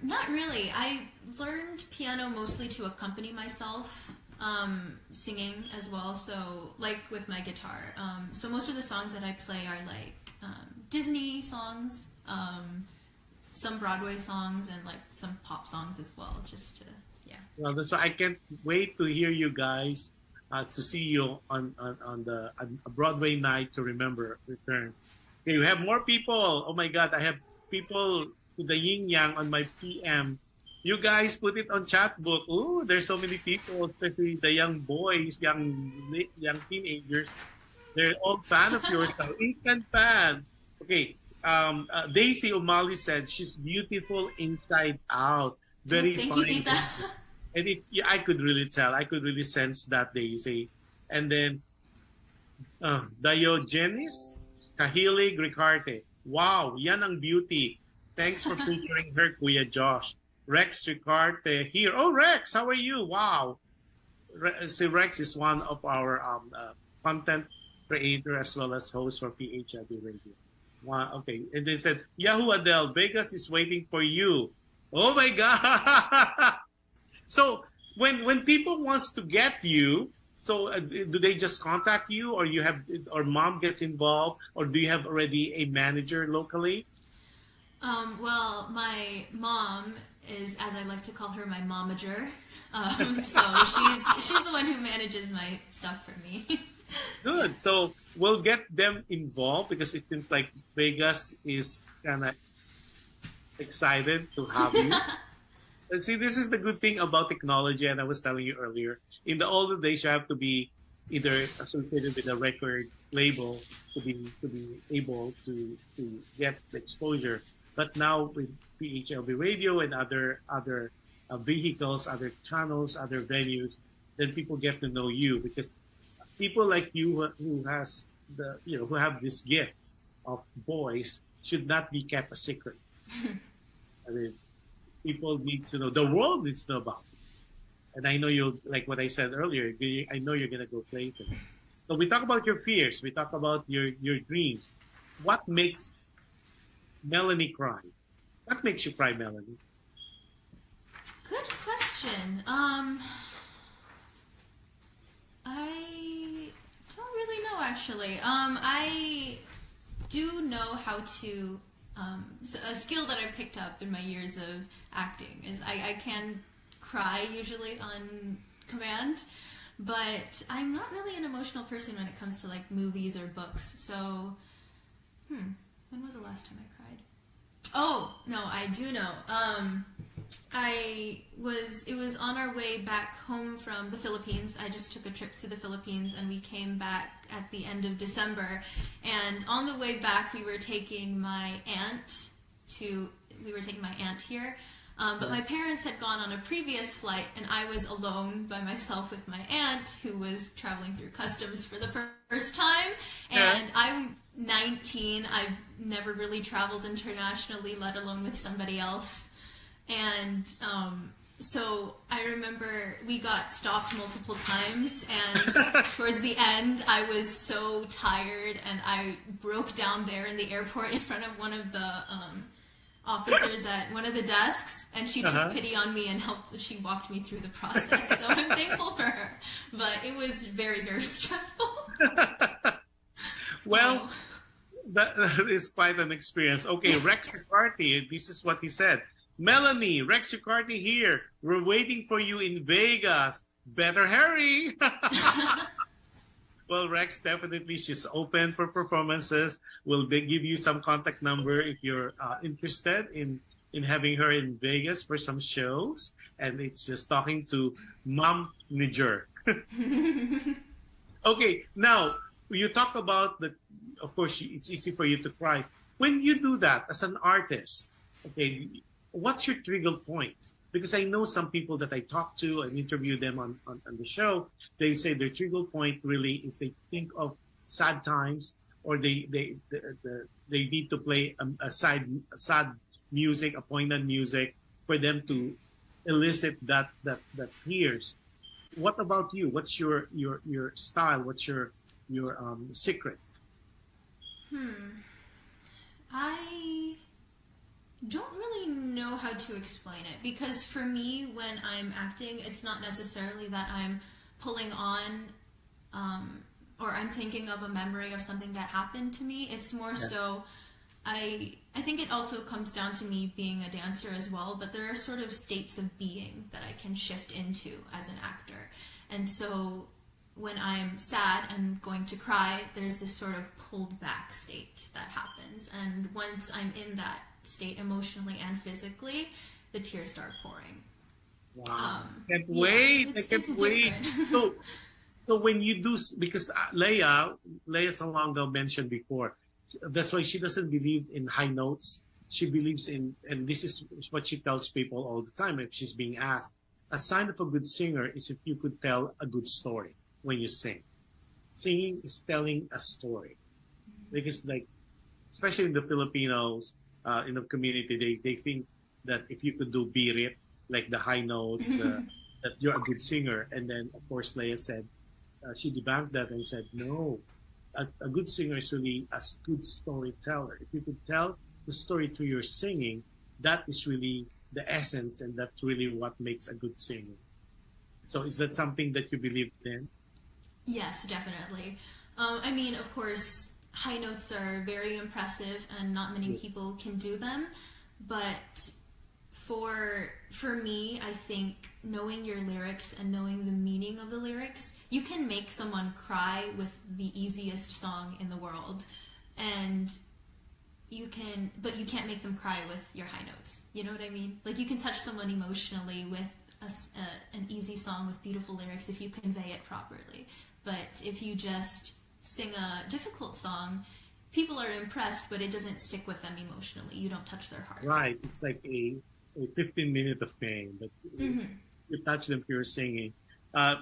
Not really. I learned piano mostly to accompany myself, singing as well. So like with my guitar. So most of the songs that I play are like Disney songs, some Broadway songs, and like some pop songs as well, just to, yeah. Well, so I can't wait to hear you guys, to see you on a Broadway night to remember return. Okay, you have more people. Oh my God, I have people to the yin yang on my PM. You guys put it on chat book. Ooh, there's so many people, especially the young boys, young teenagers. They're all fan of yours now. Instant fan. Okay. Daisy Umali said she's beautiful inside out. Very Thank fine. you, Tita. And I could really tell. I could really sense that, Daisy. And then Diogenes Kahilig Ricarte. Wow, yan ang beauty. Thanks for featuring her, Kuya Josh. Rex Ricarte here. Oh, Rex, how are you? Wow. Rex is one of our content creator as well as host for PHLV Radio. Wow, okay. And they said, Yahoo Adele, Vegas is waiting for you. Oh my God. So when people wants to get you, So do they just contact you, or or mom gets involved, or do you have already a manager locally? Well, my mom is, as I like to call her, my momager. So she's the one who manages my stuff for me. Good. So we'll get them involved because it seems like Vegas is kind of excited to have you. And see, this is the good thing about technology, and I was telling you earlier. In the older days, you have to be either associated with a record label to be able to get the exposure. But now with PHLV radio and other vehicles, other channels, other venues, then people get to know you, because people like you who have this gift of voice should not be kept a secret. I mean, people need to know, the world needs to know about it. And I know you'll, like what I said earlier, I know you're going to go places. So we talk about your fears. We talk about your dreams. What makes Melanie cry? What makes you cry, Melanie? Good question. I don't really know, actually. I do know how to, a skill that I picked up in my years of acting is I can cry usually on command, but I'm not really an emotional person when it comes to like movies or books. So, when was the last time I cried? Oh, no, I do know. It was on our way back home from the Philippines. I just took a trip to the Philippines and we came back at the end of December. And on the way back, we were taking my aunt here. But my parents had gone on a previous flight and I was alone by myself with my aunt who was traveling through customs for the first time. And I'm 19. I've never really traveled internationally, let alone with somebody else. And so I remember we got stopped multiple times, and towards the end I was so tired and I broke down there in the airport in front of one of the officers at one of the desks, and she took pity on me and she walked me through the process. So I'm thankful for her, but it was very, very stressful. Well, that is quite an experience. Okay, Rex McCarthy, this is what he said. Melanie, Rex McCarthy here. We're waiting for you in Vegas. Better hurry. Well, Rex, definitely she's open for performances. We'll give you some contact number if you're interested in having her in Vegas for some shows. And it's just talking to Mom Niger. Okay, now you talk about of course, it's easy for you to cry. When you do that as an artist, okay, what's your trigger points? Because I know some people that I talk to and interview them on the show, they say their trigger point really is they think of sad times, or they need to play a sad music, a poignant music for them to elicit that tears. What about you? What's your style? What's your secret? I don't really know how to explain it, because for me, when I'm acting, it's not necessarily that I'm pulling on or I'm thinking of a memory of something that happened to me. It's more so I think it also comes down to me being a dancer as well, but there are sort of states of being that I can shift into as an actor. And so when I'm sad and going to cry, there's this sort of pulled back state that happens. And once I'm in that state emotionally and physically, the tears start pouring. Wow. Can't wait. I can't wait. So when you do, because Leia Salonga mentioned before, that's why she doesn't believe in high notes. She believes in, and this is what she tells people all the time if she's being asked, a sign of a good singer is if you could tell a good story when you sing. Singing is telling a story. Because like, especially in the Filipinos, in the community, they think that if you could do birit, like the high notes, that you're a good singer. And then, of course, Leia said, she debunked that and said, no, a good singer is really a good storyteller. If you could tell the story through your singing, that is really the essence, and that's really what makes a good singer. So is that something that you believe in? Yes, definitely. I mean, of course, high notes are very impressive, and not many people can do them. But for me, I think knowing your lyrics and knowing the meaning of the lyrics, you can make someone cry with the easiest song in the world, and but you can't make them cry with your high notes. You know what I mean? Like, you can touch someone emotionally with an easy song with beautiful lyrics if you convey it properly. But if you just sing a difficult song, people are impressed, but it doesn't stick with them emotionally. You don't touch their hearts. Right. It's like a 15-minute of fame, but you touch them pure singing.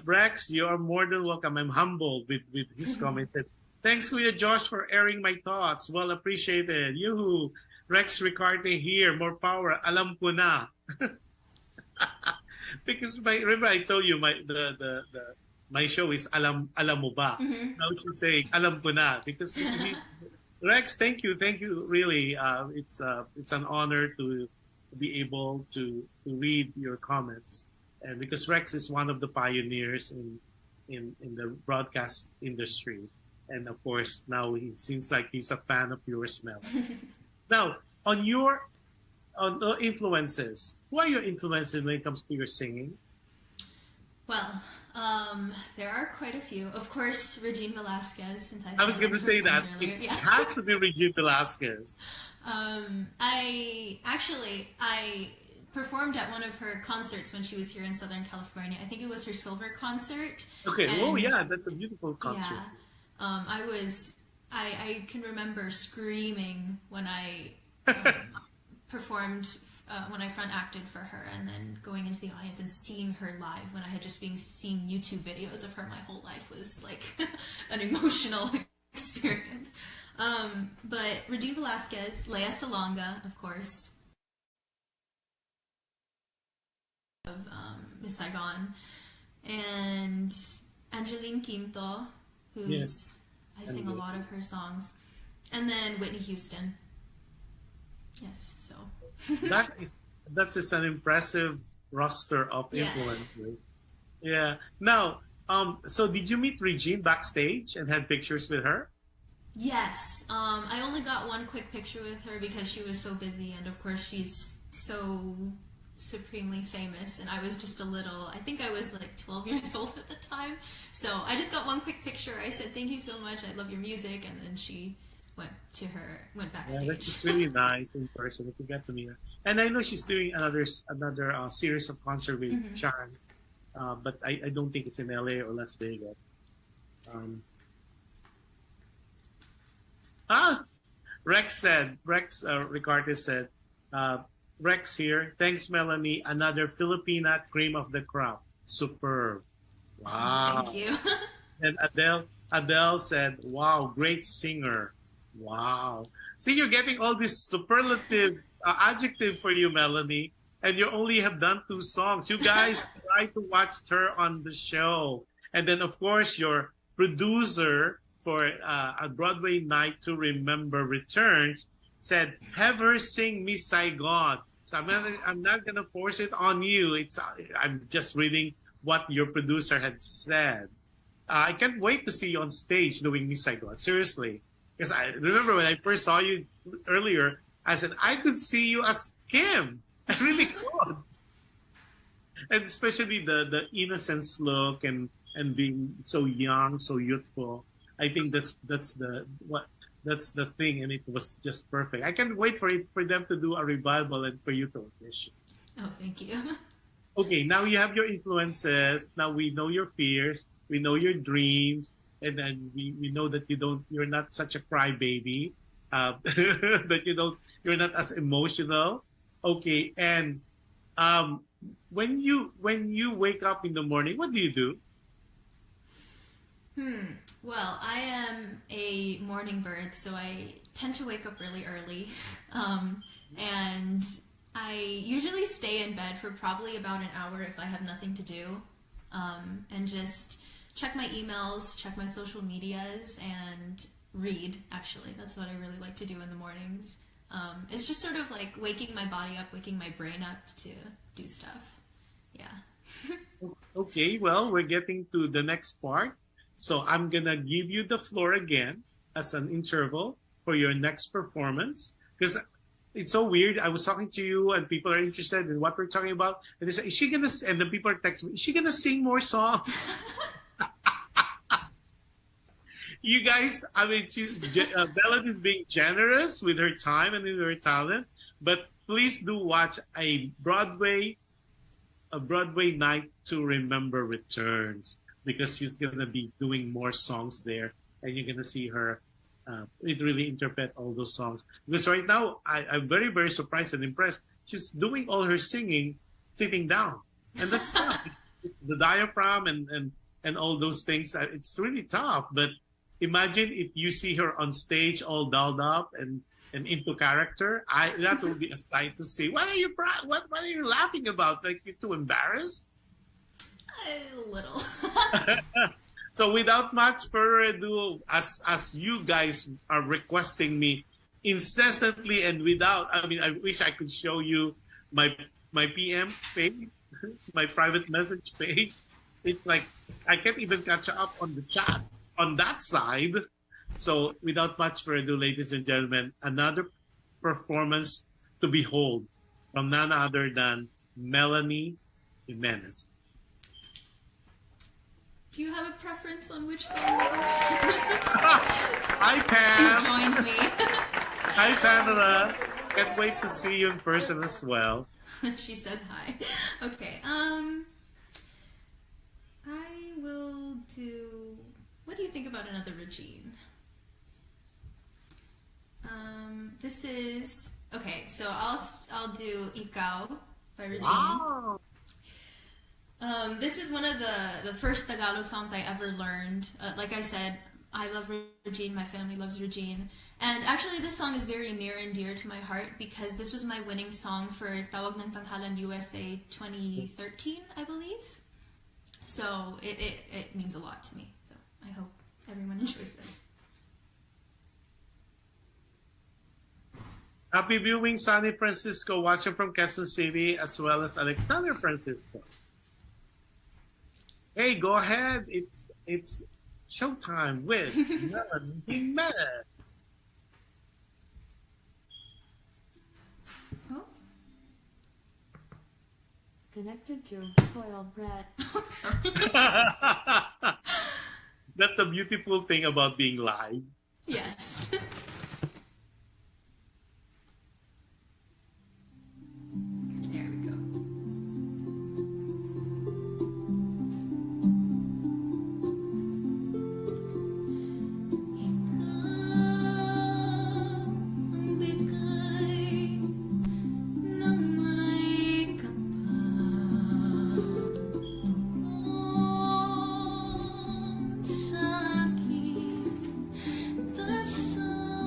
Rex, you are more than welcome. I'm humbled with his comments. Thanks, Kuya Josh, for airing my thoughts. Well appreciated. Yoo-hoo. Rex Ricarte here. More power. Alam ko na. Because remember I told you my show is alam mo ba. Now she's saying alam ko na, because Rex, thank you, really. It's an honor to be able to read your comments, and because Rex is one of the pioneers in the broadcast industry, and of course now he seems like he's a fan of yours, Mel. Now on the influences, who are your influences when it comes to your singing? Well, there are quite a few. Of course, Regine Velasquez, since I was going to say that. It has to be Regine Velasquez. I performed at one of her concerts when she was here in Southern California. I think it was her silver concert. Okay. Oh, yeah, that's a beautiful concert. Yeah. I can remember screaming when I performed, when I front acted for her, and then going into the audience and seeing her live when I had just been seeing YouTube videos of her my whole life was like an emotional experience. But Regine Velasquez, Lea Salonga, of course, of Miss Saigon, and Angeline Quinto, who's I sing a lot of her songs, and then Whitney Houston. Yes, so that's just an impressive roster of influences. Yeah. Now, so did you meet Regine backstage and had pictures with her? Yes. I only got one quick picture with her because she was so busy, and of course she's so supremely famous, and I was just a little, I think I was like 12 years old at the time, so I just got one quick picture. I said, thank you so much, I love your music, and then she went backstage. Yeah, that's just really nice in person if you get to meet her. And I know she's doing another series of concert with Sharon, but I don't think it's in LA or Las Vegas. Rex Ricarte said, Rex here. Thanks, Melanie. Another Filipina cream of the crop. Superb. Wow. Thank you. And Adele said, wow, great singer. Wow. See, you're getting all these superlative adjective for you, Melanie, and you only have done 2 songs. You guys try to watch her on the show. And then, of course, your producer for a Broadway Night to Remember returns said, have her sing Miss Saigon. So I'm not gonna force it on you. I'm just reading what your producer had said. I can't wait to see you on stage doing Miss Saigon. Seriously, because I remember when I first saw you earlier, I said I could see you as Kim. I really could. And especially the innocence look and being so young, so youthful. I think that's the thing, and it was just perfect. I can't wait for them to do a revival and for you to audition. Oh, thank you. Okay, now you have your influences. Now we know your fears. We know your dreams, and then we know that you're not such a crybaby. That you're not as emotional. Okay, and when you wake up in the morning, what do you do? Well, I am a morning bird, so I tend to wake up really early, and I usually stay in bed for probably about an hour if I have nothing to do, and just check my emails, check my social medias, and read, actually. That's what I really like to do in the mornings. It's just sort of like waking my body up, waking my brain up to do stuff. Yeah. Okay, well, we're getting to the next part. So I'm going to give you the floor again as an interval for your next performance. Because it's so weird. I was talking to you and people are interested in what we're talking about. And they say, is she going to, and the people are texting me, is she going to sing more songs? You guys, I mean, Bella is being generous with her time and with her talent. But please do watch a Broadway night to remember returns, because she's going to be doing more songs there, and you're going to see her really interpret all those songs. Because right now, I'm very, very surprised and impressed. She's doing all her singing sitting down. And that's tough. The diaphragm and all those things, it's really tough. But imagine if you see her on stage all dolled up and into character. That would be a sight to see. What are you laughing about? Like, you're too embarrassed? A little. So without much further ado, as you guys are requesting me incessantly and I wish I could show you my PM page, my private message page. It's like I can't even catch up on the chat on that side. So without much further ado, ladies and gentlemen, another performance to behold from none other than Melanie Jimenez. Do you have a preference on which song? Hi, Pam. She's joined me. Hi, Pamela. Can't wait to see you in person as well. She says hi. Okay. I will do. What do you think about another Regine? This is okay. So I'll do Ikaw by Regine. Wow. This is one of the first Tagalog songs I ever learned. Like I said, I love Regine. My family loves Regine. And actually, this song is very near and dear to my heart because this was my winning song for Tawag ng Tanghalan USA 2013, I believe. So it means a lot to me. So I hope everyone enjoys this. Happy viewing, Sunny Francisco, watching from Quezon City, as well as Alexander Francisco. Hey, go ahead. It's showtime with Melanie Jimenez. Oh. Connected to spoiled brat. That's a beautiful thing about being live. Yes. There we go. Sa akin, the sun.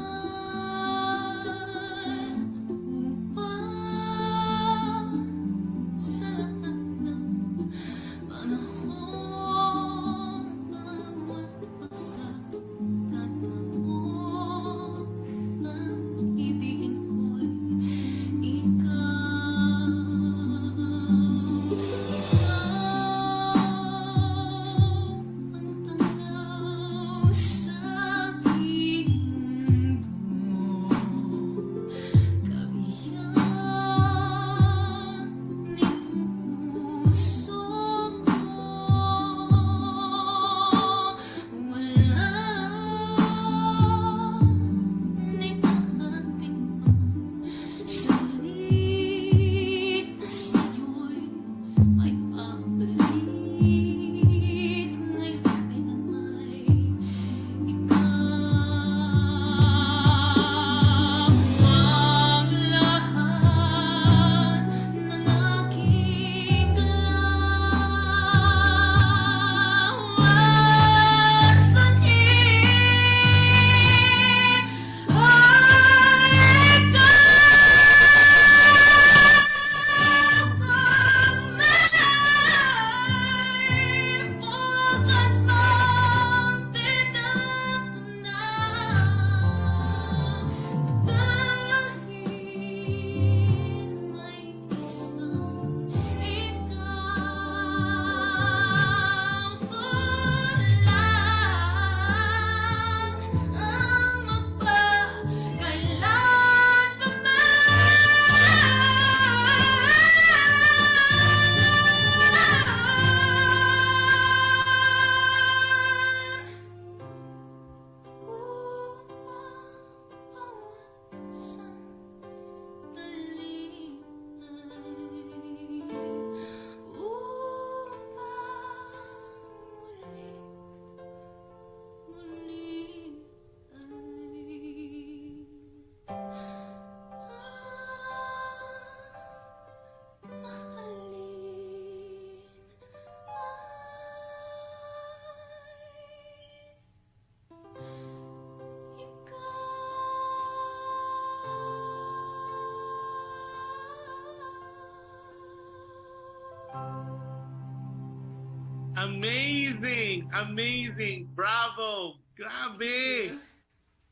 Amazing! Amazing! Bravo! Grabe!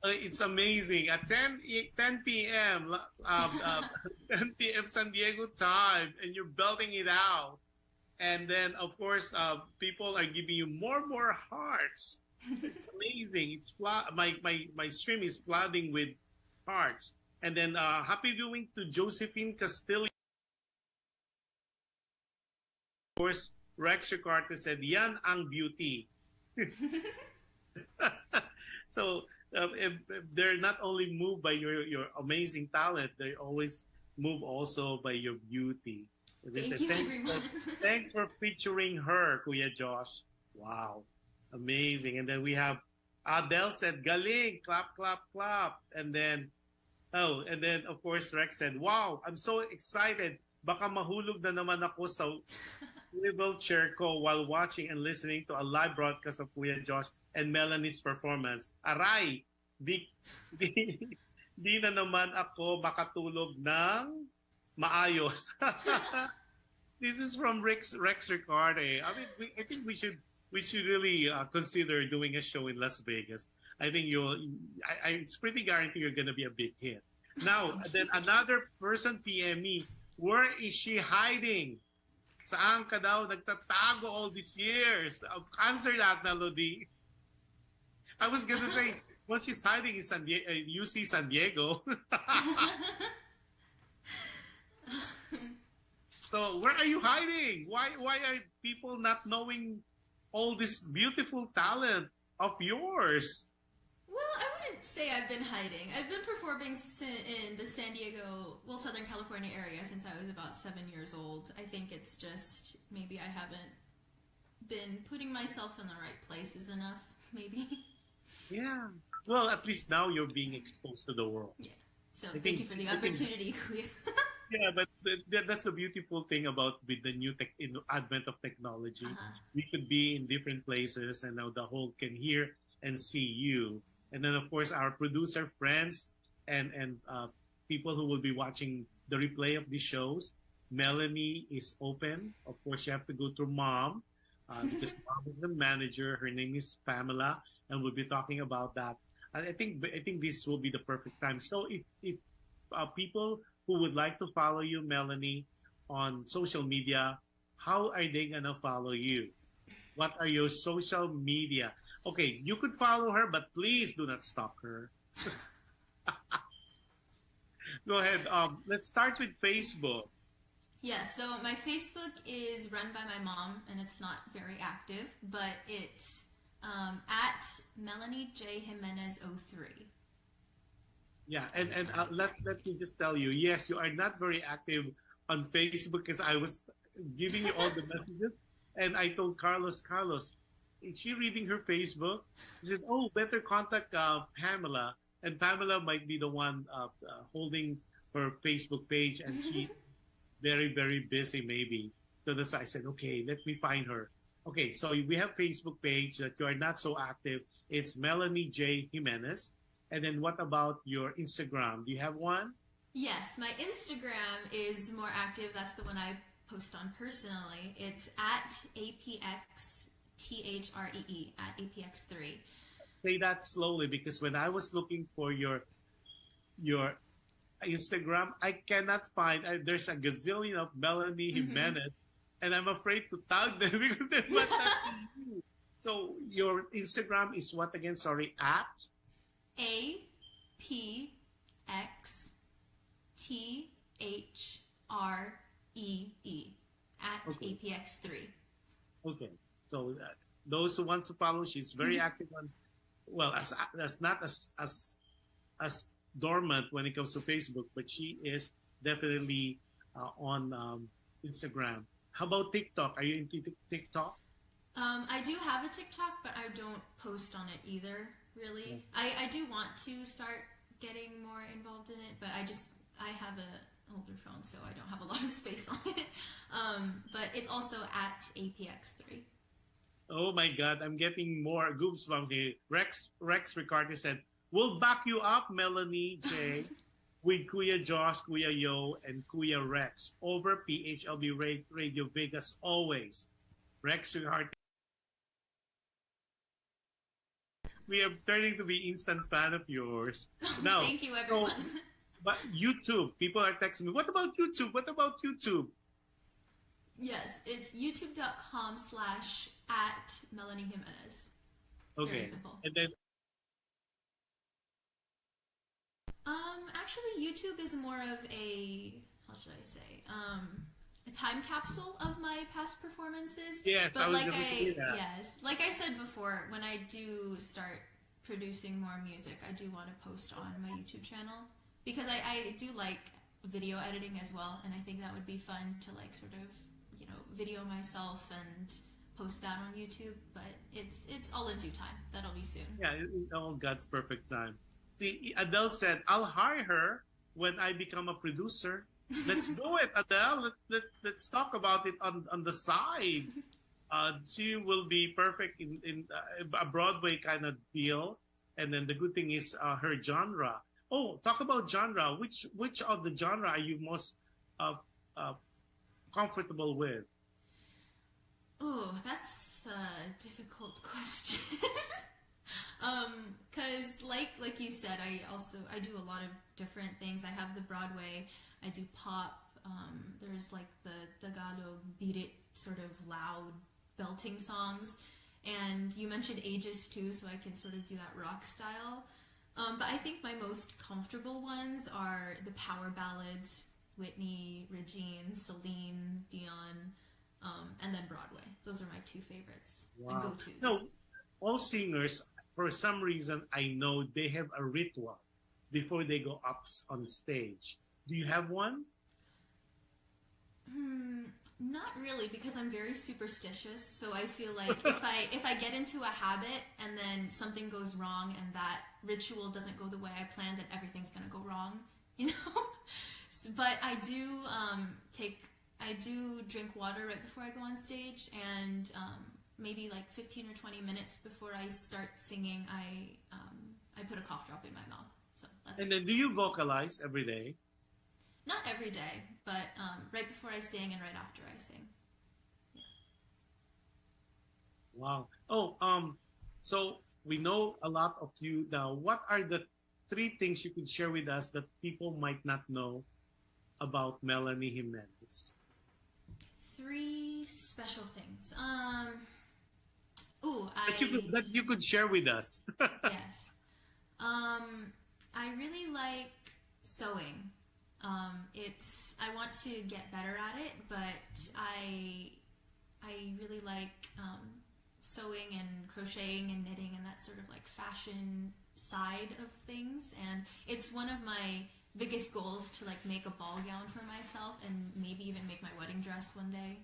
It's amazing. At 10 p.m., 10 p.m. San Diego time, and you're belting it out. And then, of course, people are giving you more hearts. It's amazing. It's my stream is flooding with hearts. And then, happy viewing to Josephine Castillo. Of course, Rex Ricardo said, "Yan ang beauty." So, if they're not only moved by your amazing talent, they always move also by your beauty. Thank you, everyone. Thanks for featuring her, Kuya Josh. Wow, amazing. And then we have Adele said, "Galing, clap, clap, clap." And then of course Rex said, "Wow, I'm so excited. Baka mahulog na naman ako sa swivel chair ko while watching and listening to a live broadcast of Kuya Josh and Melanie's performance. Aray, di na naman ako makatulog ng maayos." This is from Rex Ricardo. I mean, I think we should really consider doing a show in Las Vegas. I think it's pretty guaranteed you're going to be a big hit. Now, then another person PM me, where is she hiding? Saan ka daw nagtatago all these years? Answer that na, Lodi. I was going to say, well, she's hiding in UC San Diego. So where are you hiding? Why are people not knowing all this beautiful talent of yours? Well, I wouldn't say I've been hiding. I've been performing in the San Diego, Southern California area since I was about 7 years old. I think it's just maybe I haven't been putting myself in the right places enough, maybe. Yeah. Well, at least now you're being exposed to the world. Yeah. So thank you for the opportunity. Yeah, but that's the beautiful thing about with the new advent of technology. We could be in different places, and now the whole can hear and see you. And then, of course, our producer friends and people who will be watching the replay of these shows. Melanie is open. Of course, you have to go through Mom because Mom is the manager. Her name is Pamela, and we'll be talking about that. I think this will be the perfect time. So if people who would like to follow you, Melanie, on social media, how are they going to follow you? What are your social media? Okay, you could follow her, but please do not stalk her. Go ahead. Let's start with Facebook. Yes, so my Facebook is run by my mom, and it's not very active, but it's at Melanie J. Jimenez 03. Yeah, and let me just tell you, yes, you are not very active on Facebook because I was giving you all the messages, and I told Carlos, is she reading her Facebook? He said, oh, better contact Pamela, and Pamela might be the one holding her Facebook page, and she's very, very busy maybe. So that's why I said, okay, let me find her. Okay, so we have Facebook page that you are not so active. It's Melanie J. Jimenez. And then what about your Instagram? Do you have one? Yes, my Instagram is more active. That's the one I post on personally. It's at APXTHREE, at APX3. Say that slowly, because when I was looking for your Instagram, I cannot find, there's a gazillion of Melanie Jimenez, and I'm afraid to tag them because they're not tagging you. So your Instagram is what again? Sorry, at? APXTHREE, at Okay. APX3. Okay, so those who want to follow, she's very active on, well, as not as dormant when it comes to Facebook, but she is definitely on Instagram. How about TikTok? Are you into TikTok? I do have a TikTok, but I don't post on it either, really. Yeah. I do want to start getting more involved in it, but I have an older phone, so I don't have a lot of space on it. But it's also at APX3. Oh my God, I'm getting more goosebumps here. Rex Ricardo said, we'll back you up, Melanie J, with Kuya Josh, Kuya Yo, and Kuya Rex over PHLV Radio Vegas always. Rex Ricardo we are turning to be instant fan of yours. Now, Thank you, everyone. So, but YouTube, people are texting me. What about YouTube? What about YouTube? Yes, it's youtube.com/@Melanie Jimenez. Okay. Very simple. And then, Actually, YouTube is more of a, how should I say, a time capsule of my past performances. yes, But I was like going to say that. yes, like I said before, when I do start producing more music, I do want to post on my YouTube channel because I do like video editing as well, and I think that would be fun to like sort of, you know, video myself and post that on YouTube. But it's all in due time. That'll be soon. Yeah, in all God's perfect time. See, Adele said, I'll hire her when I become a producer. Let's do it, Adele. Let's talk about it on the side. She will be perfect in a Broadway kind of deal. And then the good thing is her genre. Oh, talk about genre. Which of the genre are you most comfortable with? Oh, that's a difficult question. Cause like you said, I do a lot of different things. I have the Broadway, I do pop, there's like the Tagalog beat it sort of loud belting songs. And you mentioned ages too, so I can sort of do that rock style. But I think my most comfortable ones are the power ballads, Whitney, Regine, Celine, Dion, and then Broadway. Those are my two favorites and go-tos. No, all singers, for some reason, I know they have a ritual before they go up on stage. Do you have one? Not really, because I'm very superstitious. So I feel like if I get into a habit and then something goes wrong and that ritual doesn't go the way I planned, then everything's gonna go wrong, you know. But I do drink water right before I go on stage, and maybe like 15 or 20 minutes before I start singing, I put a cough drop in my mouth. So that's And then do you vocalize every day? not every day, but right before I sing and right after I sing. Yeah. Wow. Oh, so we know a lot of you now. What are the 3 things you could share with us that people might not know about Melanie Jimenez? 3 special things. That you could share with us. Yes. I really like sewing. I want to get better at it, but I really like sewing and crocheting and knitting and that sort of like fashion side of things. And it's one of my biggest goals to like make a ball gown for myself and maybe even make my wedding dress one day.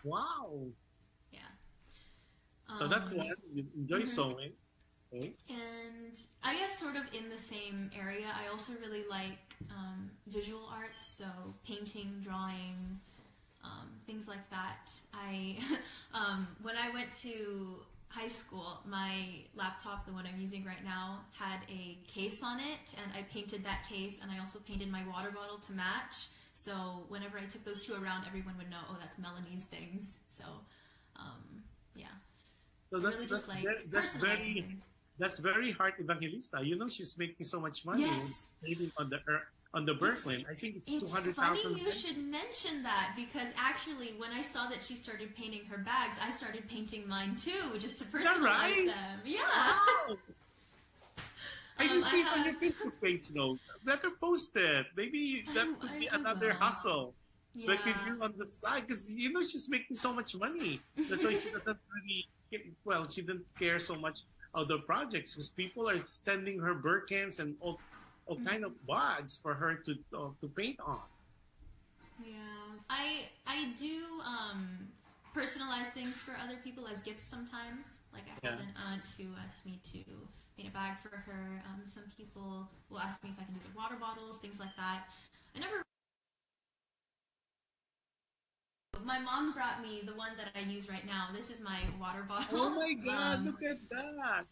Wow. Yeah. So that's one. You enjoy sewing. Okay. And I guess sort of in the same area, I also really like visual arts, so painting, drawing, things like that. When I went to high school, my laptop, the one I'm using right now, had a case on it, and I painted that case, and I also painted my water bottle to match. So whenever I took those 2 around, everyone would know, oh, that's Melanie's things. So, yeah. So that's very Heart Evangelista. You know, she's making so much money saving on the Brooklyn. I think it's 200,000. It's funny you should mention that, because actually when I saw that she started painting her bags, I started painting mine too, just to personalize them. Yeah. Wow. I didn't see it on your Facebook page though. Better post it. Maybe that could be another hustle. Yeah. That you do on the side, because you know she's making so much money. That's why she doesn't really. She didn't care so much other projects, because people are sending her Birkins and all kind of bags for her to paint on. Yeah, I do personalize things for other people as gifts sometimes. Like I have an aunt who asked me to paint a bag for her. Some people will ask me if I can do the water bottles, things like that. My mom brought me the one that I use right now. This is my water bottle. Oh my God, look at that.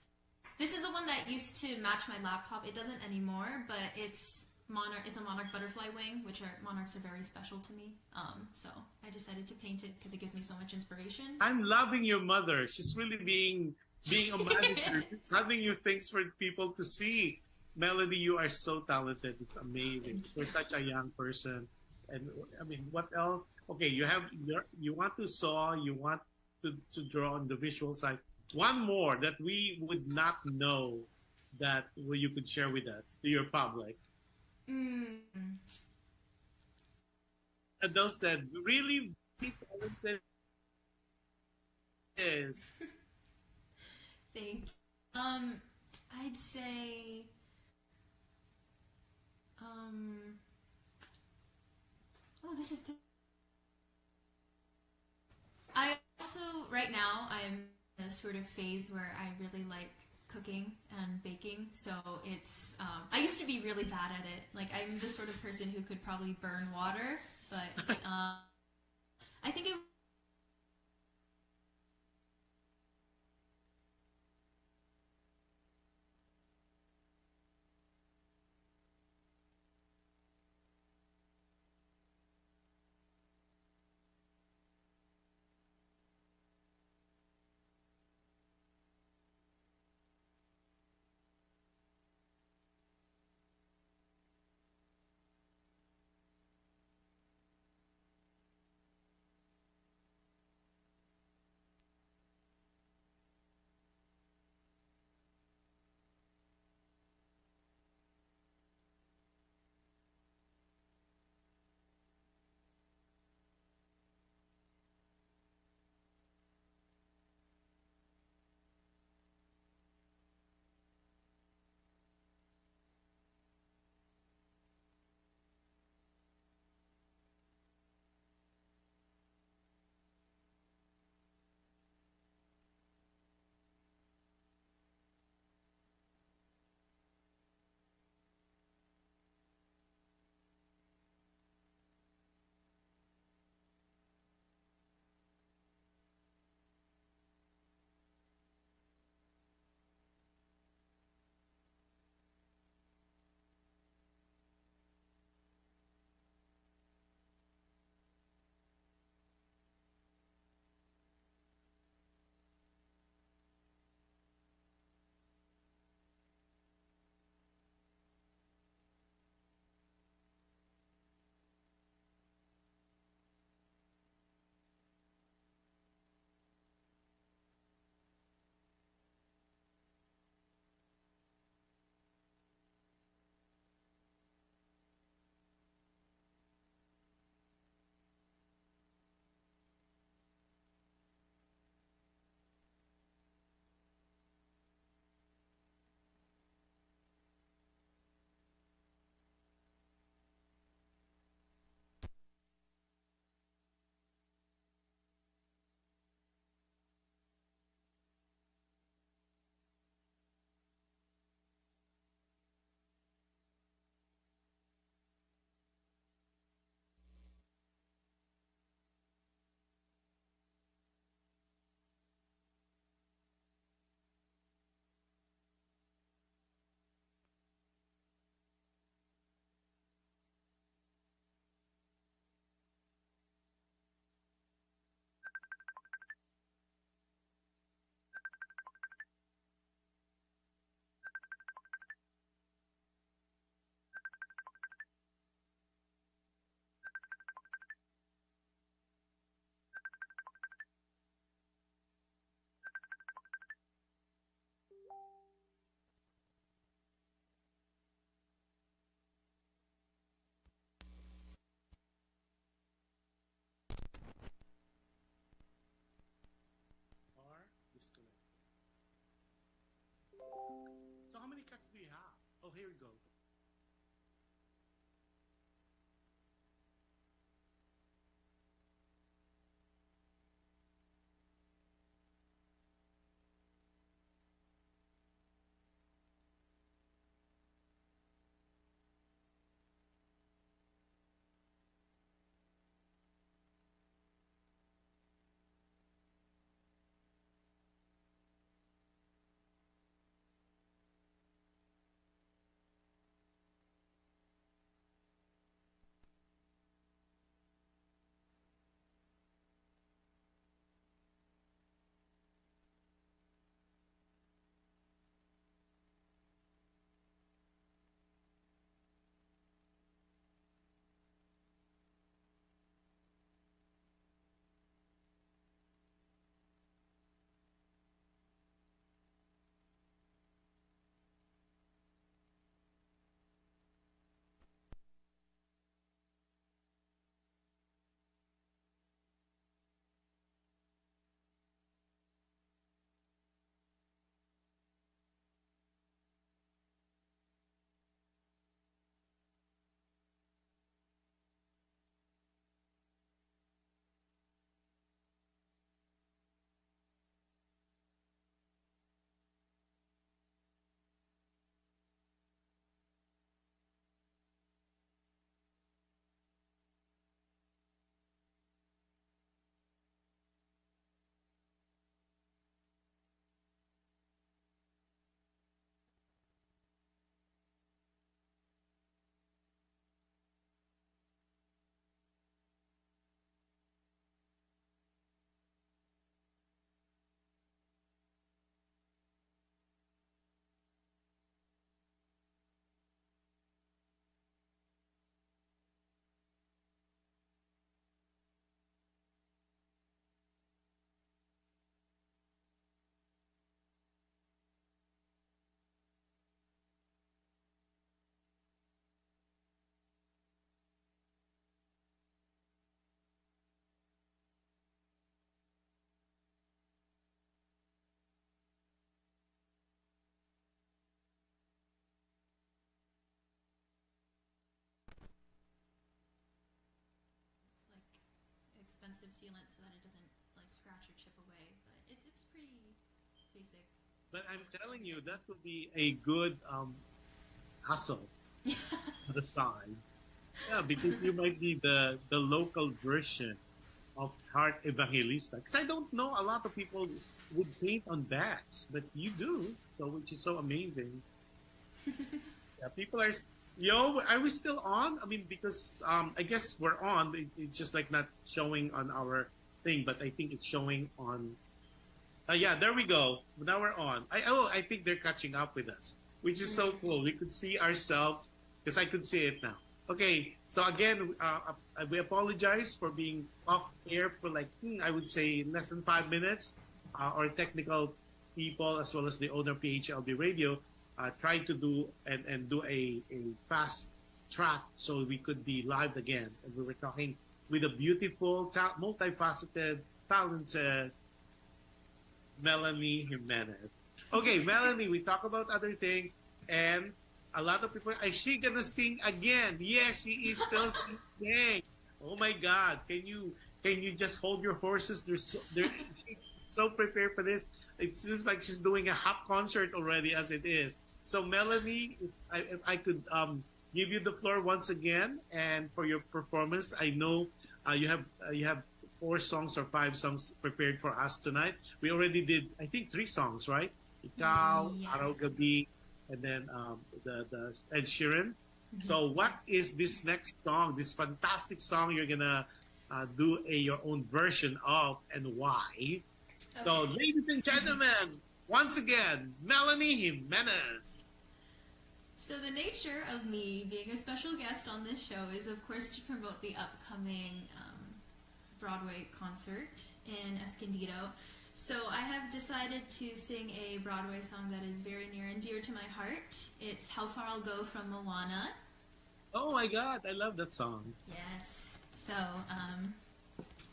This is the one that used to match my laptop. It doesn't anymore, but it's a monarch butterfly wing, monarchs are very special to me. So I decided to paint it because it gives me so much inspiration. I'm loving your mother. She's really being being a manager, having you things for people to see. Melanie, you are so talented. It's amazing. You're such a young person. And I mean, what else? Okay, you want to saw, you want to draw on the visual side. One more that we would not know that you could share with us to your public. Adele said, really, really talented is. Thank you. I'd say, oh, this is. I also, right now, I'm in a sort of phase where I really like cooking and baking. So it's, I used to be really bad at it. Like, I'm the sort of person who could probably burn water, but I think it. Or disconnect. So how many cuts do you have? Oh, here we go. expensive sealant so that it doesn't like scratch or chip away. But it's pretty basic. But I'm telling you, that would be a good hustle on the side. Yeah, because you might be the local version of Heart Evangelista. Because I don't know a lot of people would paint on backs, but you do, so which is so amazing. Yeah, people are. Yo, are we still on? I mean, because I guess we're on. It's just like not showing on our thing, but I think it's showing on. Yeah, there we go. Now we're on. I think they're catching up with us, which is so cool. We could see ourselves because I could see it now. Okay, so again, we apologize for being off air for like I would say less than 5 minutes. Our technical people as well as the owner of PHLV Radio tried to do and do a fast track so we could be live again. And we were talking with a beautiful, multifaceted, talented Melanie Jimenez. Okay, Melanie, we talk about other things, and a lot of people, is she gonna sing again? Yes, she is still singing. Oh my God, can you just hold your horses? She's so prepared for this. It seems like she's doing a hop concert already as it is. So Melanie, if I could give you the floor once again, and for your performance, I know you have 4 songs or 5 songs prepared for us tonight. We already did, I think, 3 songs, right? Ikaw, Yes. Araw Gabi, and then the Ed Sheeran. So what is this next song, this fantastic song you're gonna do your own version of, and why? So ladies and gentlemen, once again, Melanie Jimenez. So the nature of me being a special guest on this show is, of course, to promote the upcoming Broadway concert in Escondido. So I have decided to sing a Broadway song that is very near and dear to my heart. It's How Far I'll Go from Moana. Oh my God, I love that song. Yes. So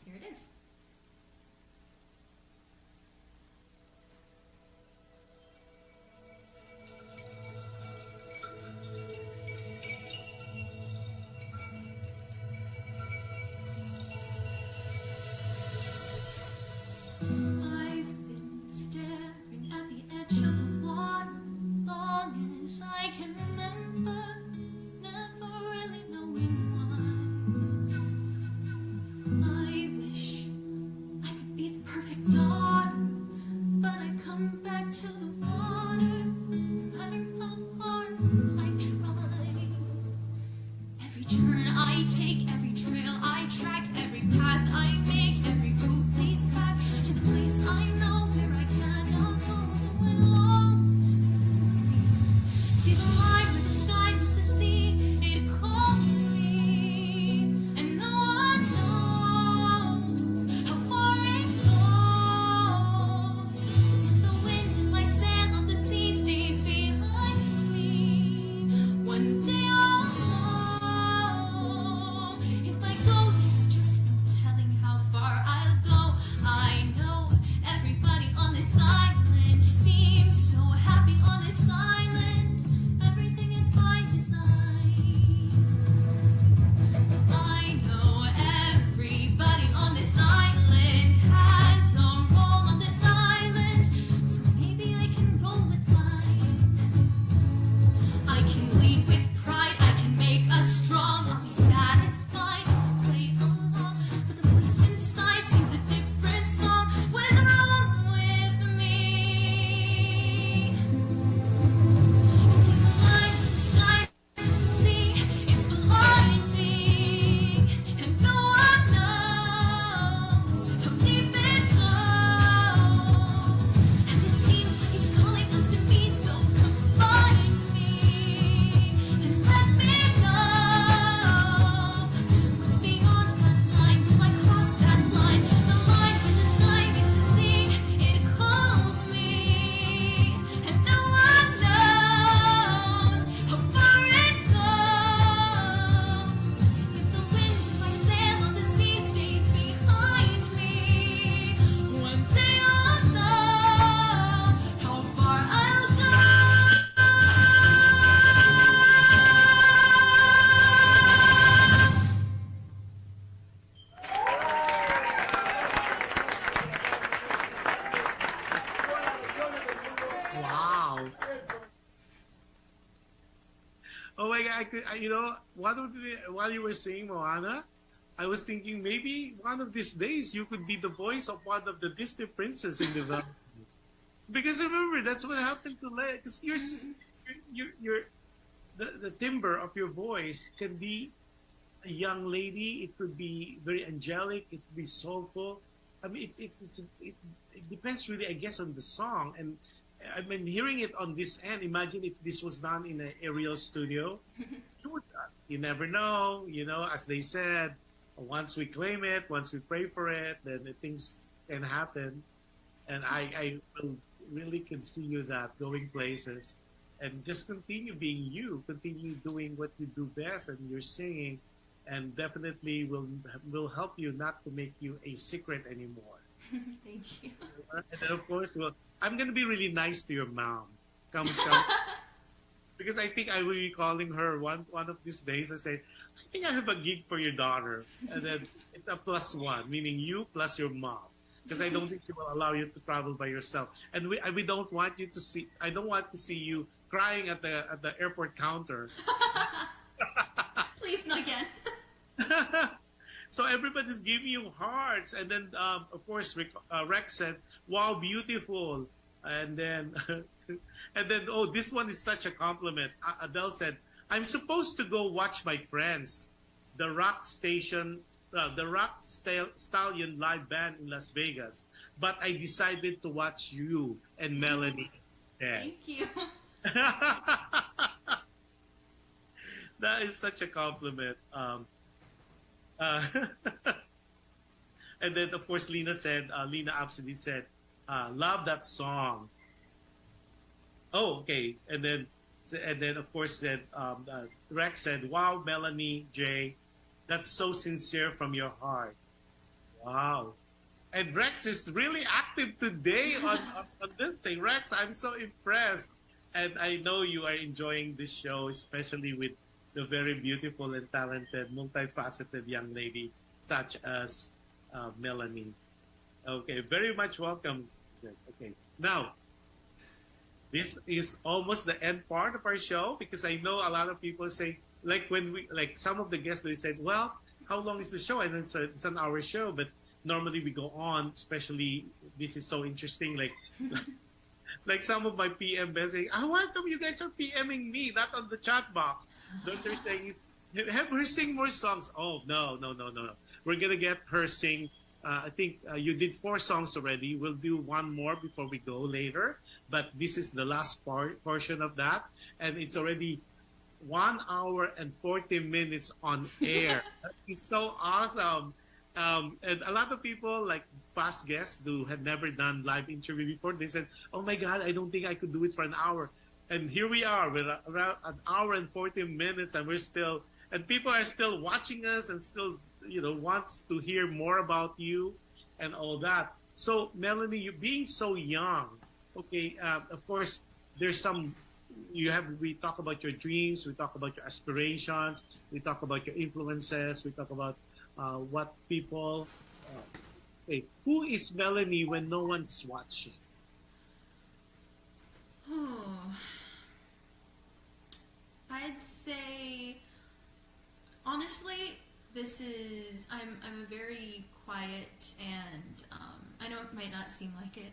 here it is. I've been staring at the edge of the water long as I can remember, never really knowing why. I wish while you were saying Moana, I was thinking maybe one of these days you could be the voice of one of the Disney princess in the because remember that's what happened to Leia. Because the timbre of your voice can be a young lady. It could be very angelic. It could be soulful. I mean, it depends really, I guess, on the song. And I mean, hearing it on this end, imagine if this was done in an aerial studio. You never know, as they said, once we claim it, once we pray for it, then the things can happen. And I will really can see you that going places and just continue being you, continue doing what you do best and you're singing, and definitely will help you not to make you a secret anymore. Thank you. And then of course, I'm going to be really nice to your mom. Come. Because I think I will be calling her one of these days. I say, I think I have a gig for your daughter. And then it's a +1, meaning you plus your mom. Because I don't think she will allow you to travel by yourself. And we don't want you to see, I don't want to see you crying at the airport counter. Please, not again. So everybody's giving you hearts. And then, of course, Rex said, wow, beautiful. And then, oh, this one is such a compliment. Adele said, I'm supposed to go watch my friends, the Rock Stallion live band in Las Vegas, but I decided to watch you and Melanie instead. Thank you. That is such a compliment. And then, of course, Lena absolutely said, love that song. Oh, okay. And then of course, said Rex said, wow, Melanie J, that's so sincere from your heart. Wow. And Rex is really active today on this thing. Rex, I'm so impressed. And I know you are enjoying this show, especially with the very beautiful and talented, multifaceted young lady such as Melanie. Okay, very much welcome. Okay, now, this is almost the end part of our show because I know a lot of people say, like some of the guests, they said, well, how long is the show? And then so it's an hour show, but normally we go on, especially this is so interesting. Like some of my PM saying, why come you guys are PMing me, not on the chat box? They're saying, have her sing more songs. Oh, no. We're going to get her sing. I think you did 4 songs already. We'll do one more before we go later. But this is the last portion of that. And it's already 1 hour and 40 minutes on air. That is so awesome. And a lot of people, like past guests who had never done live interview before, they said, oh my God, I don't think I could do it for an hour. And here we are with around 1 hour and 40 minutes and people are still watching us and still, wants to hear more about you and all that. So Melanie, you being so young, okay, of course, there's we talk about your dreams, we talk about your aspirations, we talk about your influences, we talk about what people, okay, who is Melanie when no one's watching? Oh, I'd say, honestly, I'm a very quiet and I know it might not seem like it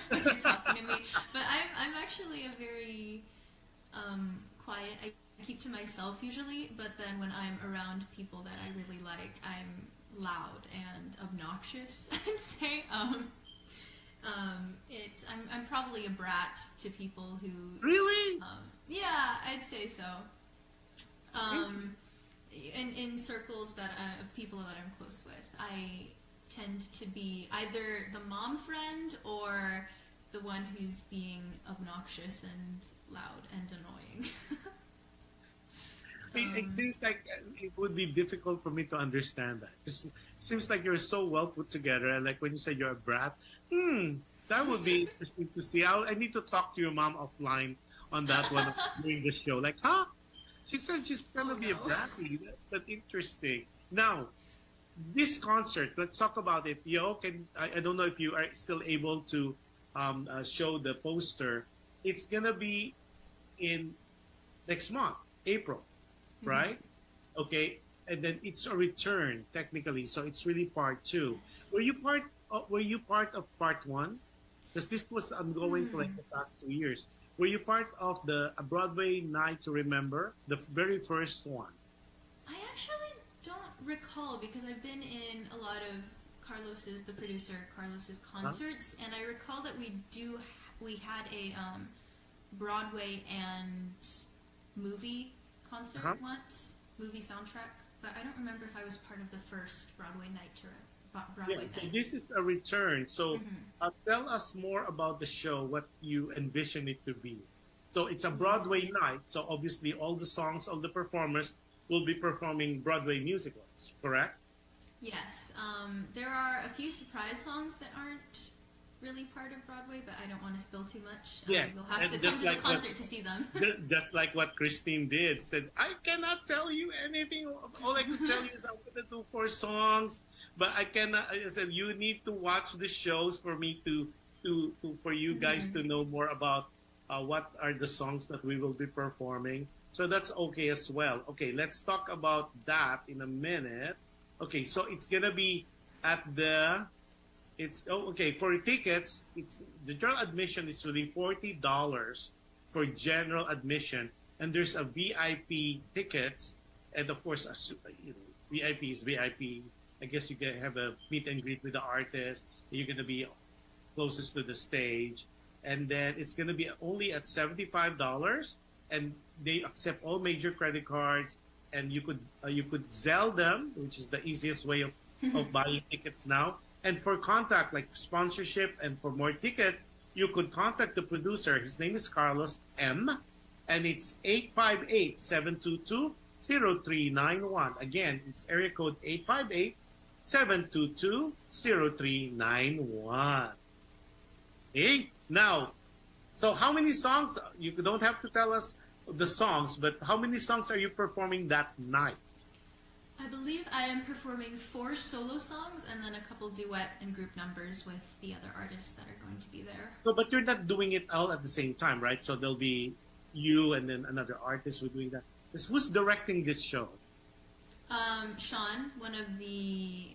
when you're talking to me, but I'm actually a very quiet. I keep to myself usually, but then when I'm around people that I really like, I'm loud and obnoxious. I'd say I'm probably a brat to people who really. Yeah, I'd say so. In circles of people that I'm close with, I tend to be either the mom friend or the one who's being obnoxious and loud and annoying. It seems like it would be difficult for me to understand that. It seems like you're so well put together, and like when you say you're a brat, that would be interesting to see. I need to talk to your mom offline on that one during the show. Like, huh? She said she's gonna be a bratty. That's interesting. Now, this concert, let's talk about it. I don't know if you are still able to show the poster. It's gonna be in next month, April. right? Okay, and then it's a return technically, so it's really part two. Were you part of part one? Because this was ongoing for like the past 2 years. Were you part of the Broadway Night to Remember, the very first one? I actually don't recall because I've been in a lot of the producer, Carlos's concerts, and I recall that we had a Broadway and movie concert once, movie soundtrack, but I don't remember if I was part of the first Broadway night Broadway So night. this is a return. So tell us more about the show, what you envision it to be. So it's a Broadway night, so obviously all the songs, all the performers will be performing Broadway musicals, correct? Yes. There are a few surprise songs that aren't really part of Broadway, but I don't want to spill too much. Yeah. You'll have to come to the concert to see them. Just like what Christine did. Said, I cannot tell you anything. All I could tell you is I'm going to do 4 songs, but I cannot. I said, you need to watch the shows for me for you guys to know more about what are the songs that we will be performing. So that's okay as well. Okay, let's talk about that in a minute. Okay, so it's gonna be at the. For tickets, the general admission is really $40 for general admission, and there's a VIP tickets, and of course, VIP is VIP. I guess you can have a meet and greet with the artist. You're gonna be closest to the stage, and then it's gonna be only at $75, and they accept all major credit cards, and you could Zelle them, which is the easiest way of buying tickets now. And for contact, like sponsorship and for more tickets, you could contact the producer. His name is Carlos M. And it's 858-722-0391. Again, it's area code 858-722-0391. Okay? Now, so how many songs? You don't have to tell us the songs, but how many songs are you performing that night? I believe I am performing 4 solo songs and then a couple duet and group numbers with the other artists that are going to be there. So, but you're not doing it all at the same time, right? So there'll be you and then another artist who's doing that. Who's directing this show? Sean, one of the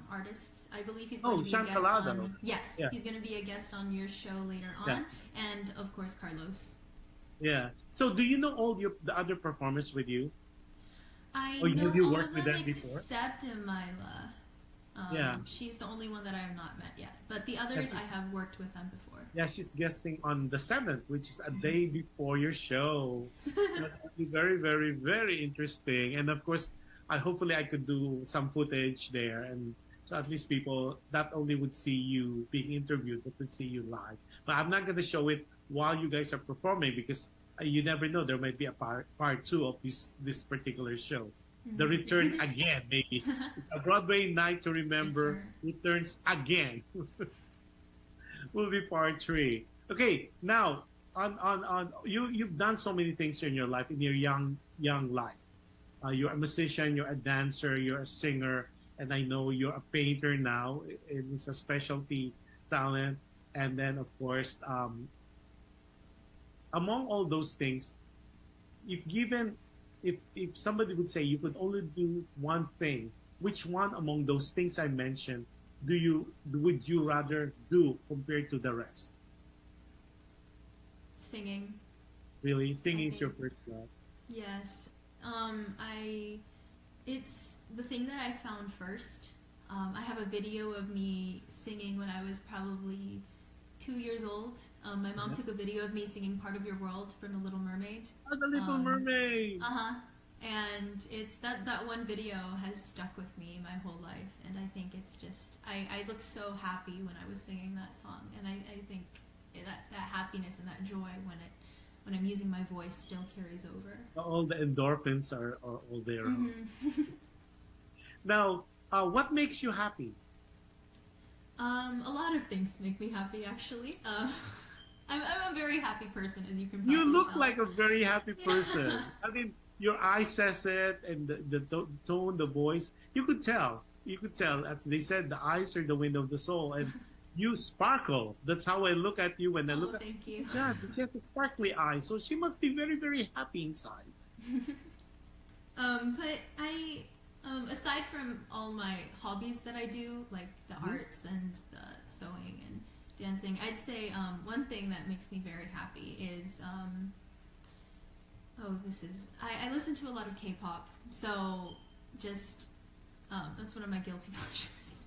artists. I believe he's going to be Sean a guest Calado. on. Yes, Yeah. he's going to be a guest on your show later on, Yeah. and of course Carlos. Yeah. So do you know all the other performers with you? I Or know have you all worked of with them them before? except Amila. Yeah. She's the only one that I have not met yet. But the others, I have worked with them before. Yeah, she's guesting on the 7th, which is a day before your show. That'll be very, very, very interesting. And of course, hopefully I could do some footage there, and so at least people not only would see you being interviewed, but would see you live. But I'm not going to show it while you guys are performing because you never know. There might be a part 2 of this particular show. The return again, maybe. A Broadway Night to Remember returns again. Will be part 3. Okay, now on you've done so many things in your life, in your young life. You're a musician, you're a dancer, you're a singer, and I know you're a painter now. It's a specialty talent, and then of course, among all those things, if somebody would say you could only do one thing, which one among those things I mentioned would you rather do compared to the rest? Singing. Really? Singing is your first love? Yes. It's the thing that I found first. I have a video of me singing when I was probably 2 years old. My mom took a video of me singing Part of Your World from The Little Mermaid. Oh, The Little Mermaid! And it's that one video has stuck with me my whole life, and I think it's just I looked so happy when I was singing that song, and I think that happiness and that joy when I'm using my voice still carries over. All the endorphins are all there. Now, what makes you happy? A lot of things make me happy, actually. I'm a very happy person, as you can probably You look tell. like a very happy person. I mean, your eye says it, and the tone, the voice. You could tell. As they said, the eyes are the window of the soul, and you sparkle. That's how I look at you when I look at you. Thank you. Yeah, she has a sparkly eye, so she must be very, very happy inside. But I, aside from all my hobbies that I do, like the arts and the sewing and dancing, I'd say one thing that makes me very happy is I listen to a lot of K-pop, so just that's one of my guilty pleasures.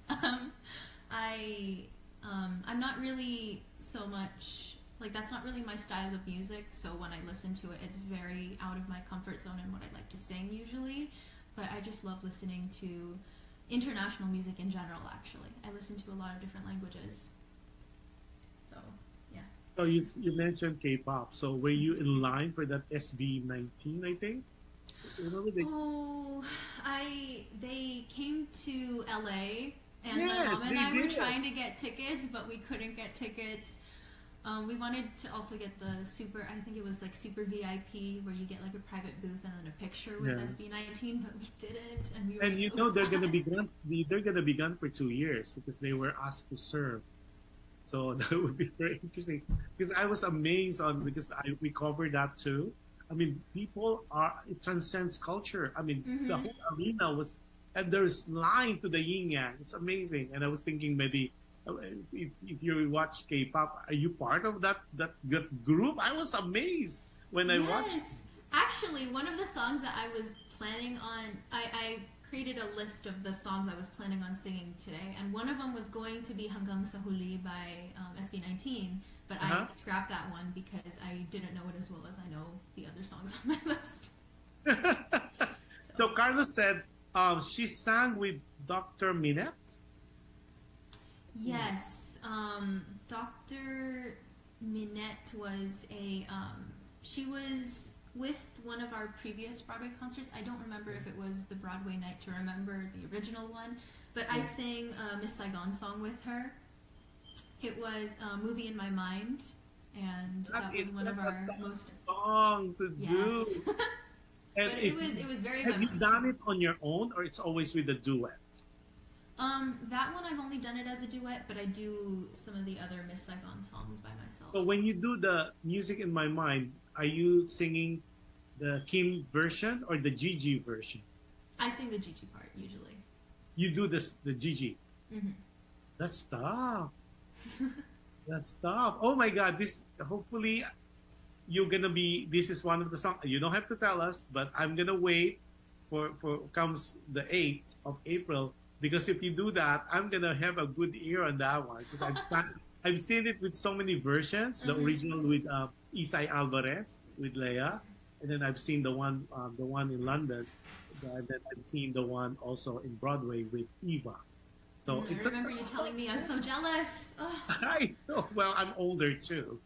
I'm not really so much like that's not really my style of music. So when I listen to it, it's very out of my comfort zone and what I like to sing usually. But I just love listening to international music in general. Actually, I listen to a lot of different languages. So yeah. So you mentioned K-pop. So were you in line for that SB19? I think. Remember they... Oh, they came to LA, and my Yes, mom and they I were did. trying to get tickets, but we couldn't get tickets. We wanted to also get the super, I think it was like super VIP, where you get like a private booth and then a picture with Yeah. SB19, but we didn't, and we were And you so know they're sad. gonna be gone. They're gonna be gone for 2 years because they were asked to serve. So that would be very interesting. Because I was amazed because we covered that too. I mean, it transcends culture. I mean, the whole arena was, and there's line to the yin yang. It's amazing. And I was thinking maybe if you watch K-pop, are you part of that group? I was amazed when I watched. Yes, actually, one of the songs that I was planning on, I created a list of the songs I was planning on singing today, and one of them was going to be Hanggang sa Huli by SB19, but I scrapped that one because I didn't know it as well as I know the other songs on my list. So Carlos said she sang with Dr. Minette. Yes, Dr. Minette was she was with one of our previous Broadway concerts. I don't remember if it was the Broadway Night to Remember, the original one, but I sang a Miss Saigon song with her. It was Movie in My Mind, and that was one of our most song to do. And but it was very have you memorable. done it on your own or it's always with a duet? That one I've only done it as a duet, but I do some of the other Miss Saigon songs by myself. So when you do the Music in My Mind, are you singing the Kim version or the Gigi version? I sing the Gigi part usually. You do the Gigi. Mm-hmm. That's tough. That's tough. Oh my God! Hopefully you're gonna be. This is one of the songs. You don't have to tell us, but I'm gonna wait for comes the 8th of April. Because if you do that, I'm gonna have a good ear on that one. Because I've seen it with so many versions. The original with Isai Alvarez with Leia, and then I've seen the one in London. And then I've seen the one also in Broadway with Eva. So I remember you telling me. I'm so jealous. Oh. I know. Well, I'm older too.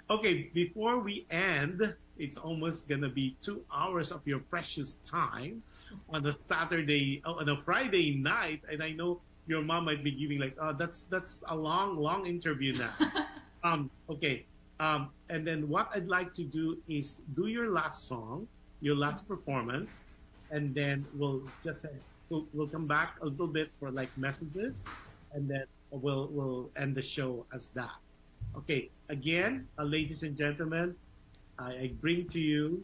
Okay, before we end, it's almost gonna be 2 hours of your precious time on a Friday night, and I know your mom might be giving like, oh, that's a long interview now. Okay, and then what I'd like to do is do your last song, your last performance, and then we'll come back a little bit for like messages, and then we'll end the show as that. Okay, again, ladies and gentlemen, I bring to you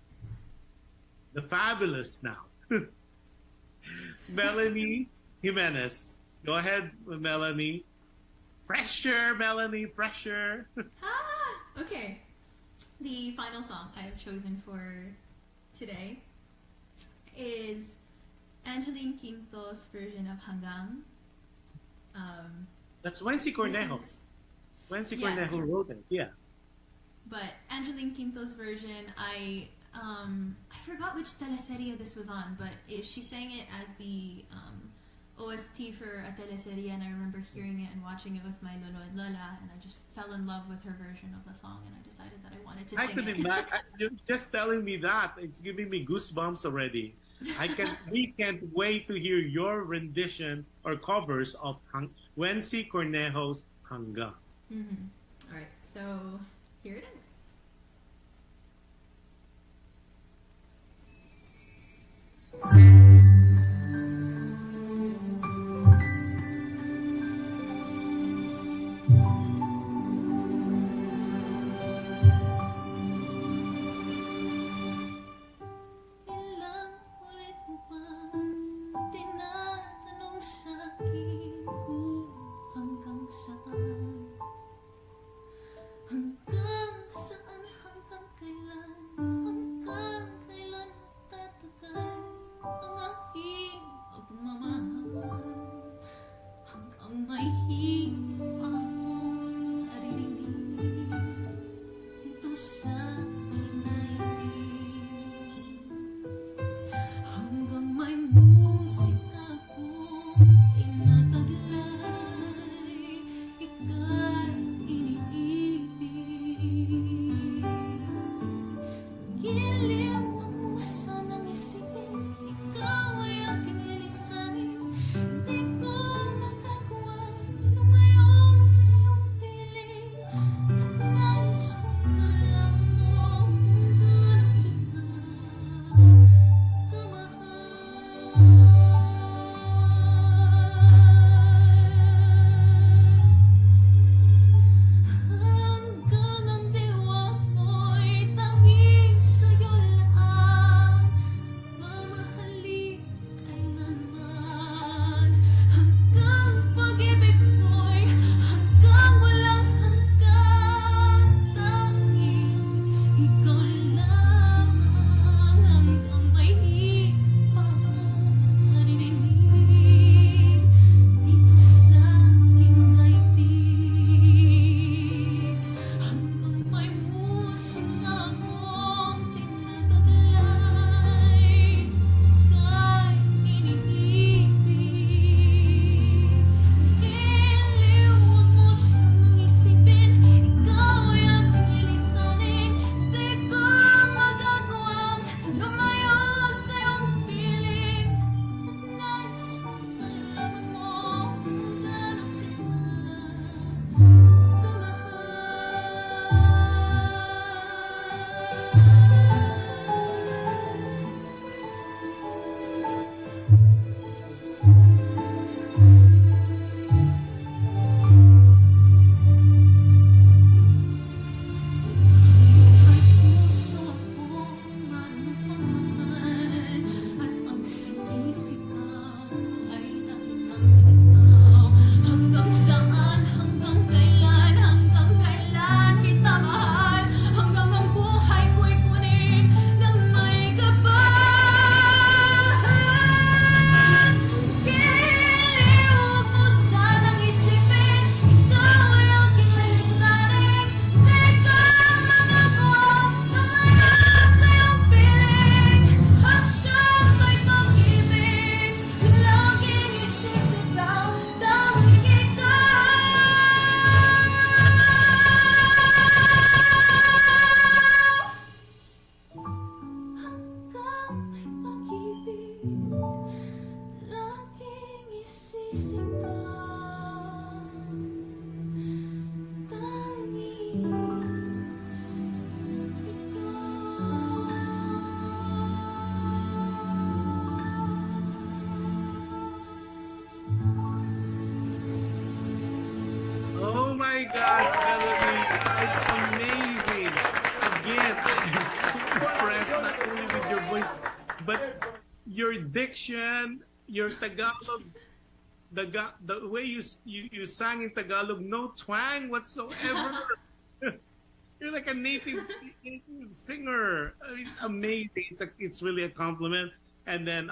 the fabulous now. Melanie Jimenez. Go ahead, Melanie. Pressure, Melanie, pressure. Okay. The final song I have chosen for today is Angeline Quinto's version of Hanggang. That's Wency Cornejo. Wency Cornejo wrote it, yeah. But Angeline Quinto's version, I forgot which teleserie this was on, but she sang it as the OST for a teleserie, and I remember hearing it and watching it with my lolo and lola, and I just fell in love with her version of the song, and I decided that I wanted to sing I could it. imagine. You're just telling me that. It's giving me goosebumps already. We can't wait to hear your rendition or covers of Wency Cornejo's Hanggang. All right, so here it is. Oh my God, Melanie, it's amazing. Again, I'm so impressed not only with your voice, but your diction, your Tagalog, the way you sang in Tagalog, no twang whatsoever. You're like a native singer. It's amazing. It's really a compliment. And then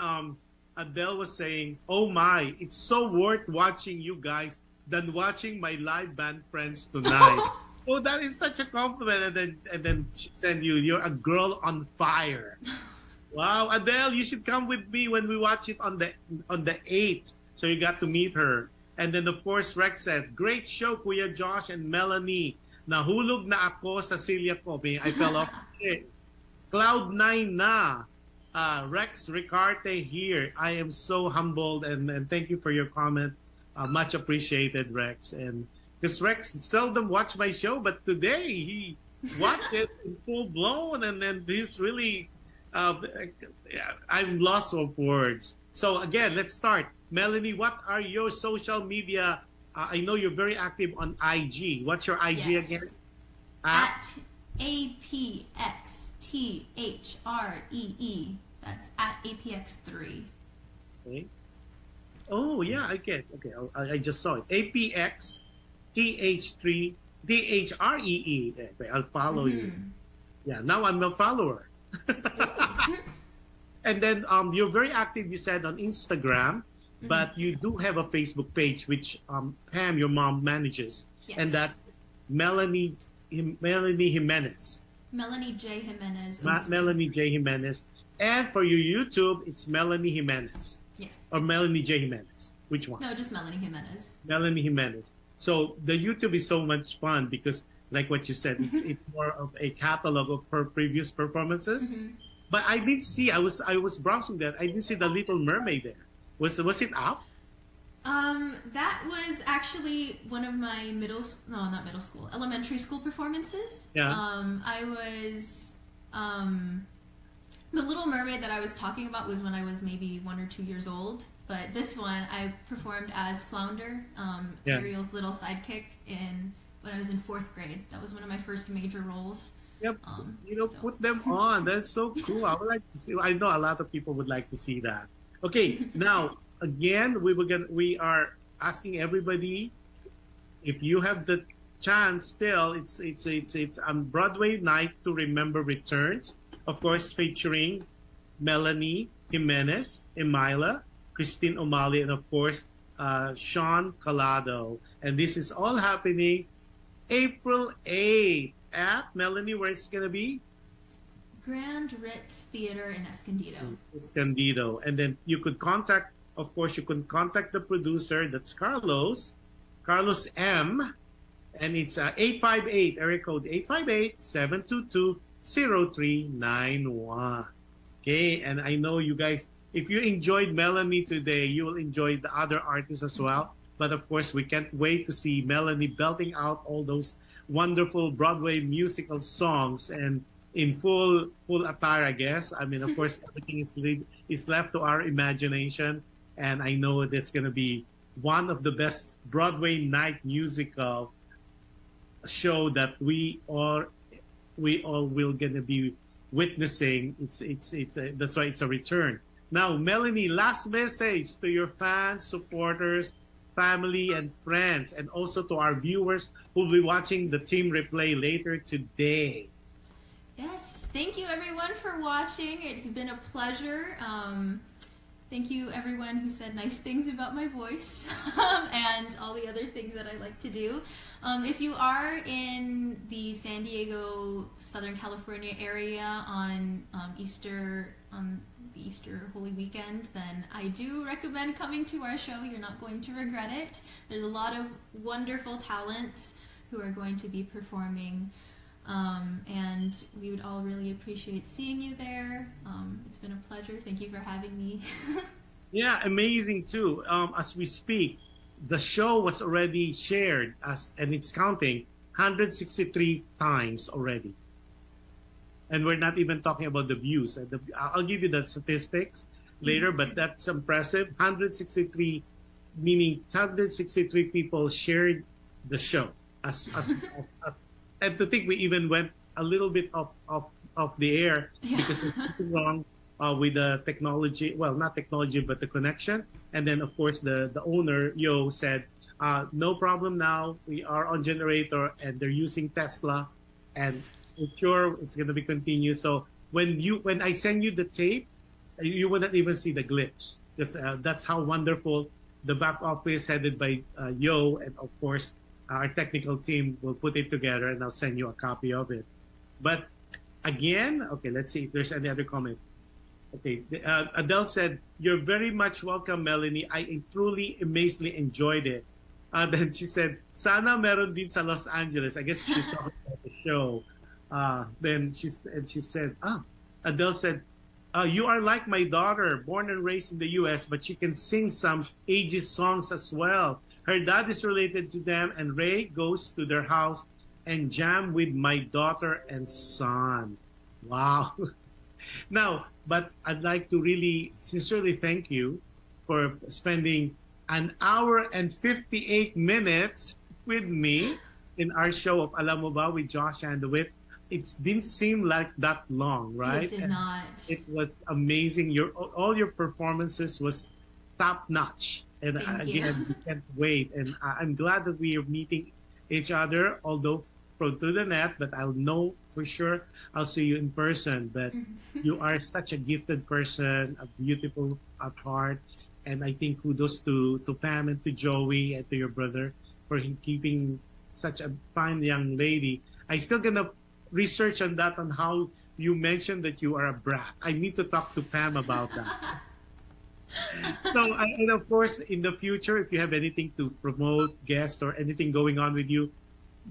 Adele was saying, "Oh my, it's so worth watching you guys than watching my live band friends tonight." Oh, that is such a compliment. And then she said, "You're a girl on fire." Wow, Adele, you should come with me when we watch it on the 8th. So you got to meet her. And then of course Rex said, "Great show, Kuya Josh and Melanie. Nahulog na ako sa silya ko." I fell off. Cloud 9 na. Rex Ricarte here. I am so humbled and thank you for your comment. Much appreciated, Rex. And because Rex seldom watch my show, but today he watched it in full blown, and then he's really, I'm lost of words. So again, let's start. Melanie, what are your social media? I know you're very active on IG. What's your IG Yes. again? At APXTHREE. That's at APX3. Okay. Oh yeah, I get. Okay, I just saw it. APX TH3 DHREE. Okay, I'll follow you. Yeah, now I'm a follower. And then you're very active, you said, on Instagram, but you do have a Facebook page, which Pam, your mom, manages. Yes. And that's Melanie Jimenez. Melanie J. Jimenez. Melanie J. Jimenez. And for your YouTube, it's Melanie Jimenez. Yes. Or Melanie J. Jimenez. Which one? No, just Melanie Jimenez. Melanie Jimenez. So the YouTube is so much fun because, like what you said, it's more of a catalog of her previous performances. But I did see, I was browsing that, I didn't see the Little Mermaid there. Was it up? That was actually one of my elementary school performances. Yeah. I was, the Little Mermaid that I was talking about was when I was maybe 1 or 2 years old. But this one, I performed as Flounder, Ariel's little sidekick, when I was in 4th grade. That was one of my first major roles. Yep. Put them on. That's so cool. I would like to see. I know a lot of people would like to see that. Okay, now again, we are asking everybody, if you have the chance still, it's on Broadway Night to Remember returns, of course, featuring Melanie Jimenez, Emila, Christine O'Malley, and of course Sean Collado. And this is all happening April 8th at Melanie, where it's gonna be? Grand Ritz Theater in Escondido. Escondido. And then you could contact the producer, that's Carlos M, and it's 858, area code 858-722-0391. Okay, and I know you guys, if you enjoyed Melanie today, you will enjoy the other artists as well. But of course, we can't wait to see Melanie belting out all those wonderful Broadway musical songs and in full attire, I guess. I mean, of course, everything is left to our imagination. And I know that's going to be one of the best Broadway night musical show that we all will going to be witnessing. That's why it's a return. Now, Melanie, last message to your fans, supporters, family, and friends, and also to our viewers who will be watching the team replay later today. Yes, thank you everyone for watching. It's been a pleasure. Thank you everyone who said nice things about my voice and all the other things that I like to do. If you are in the San Diego, Southern California area on the Easter Holy Weekend, then I do recommend coming to our show. You're not going to regret it. There's a lot of wonderful talents who are going to be performing. And we would all really appreciate seeing you there. It's been a pleasure. Thank you for having me. Yeah, amazing too. As we speak, the show was already shared and it's counting 163 times already. And we're not even talking about the views. I'll give you the statistics later, but that's impressive. 163, meaning 163 people shared the show. And to think we even went a little bit off the air because there's something wrong with the technology. Well, not technology, but the connection. And then, of course, the owner, Yo, said, no problem now. We are on generator and they're using Tesla. And it's sure it's going to be continued. So when I send you the tape, you wouldn't even see the glitch. Just, that's how wonderful the back office headed by Yo, and of course, our technical team will put it together and I'll send you a copy of it. But again, okay, let's see if there's any other comment. Okay, Adele said, "You're very much welcome, Melanie. I truly, amazingly enjoyed it." Then she said, "Sana meron din sa Los Angeles." I guess she's talking about the show. Then she said, Adele said, "You are like my daughter, born and raised in the U.S., but she can sing some ages songs as well. Her dad is related to them, and Ray goes to their house and jam with my daughter and son." Wow. Now, but I'd like to really sincerely thank you for spending an hour and 58 minutes with me in our show of Alam Mo Ba with Jush Andowitt. It didn't seem like that long, right? It did not. It was amazing. All your performances was top notch. And Thank again, we can't wait. And I'm glad that we are meeting each other, although through the net, but I'll know for sure I'll see you in person. But you are such a gifted person, a beautiful at heart. And I think kudos to Pam and to Joey and to your brother for keeping such a fine young lady. I still gonna research on that, on how you mentioned that you are a brat. I need to talk to Pam about that. So, and of course, in the future, if you have anything to promote, guest, or anything going on with you,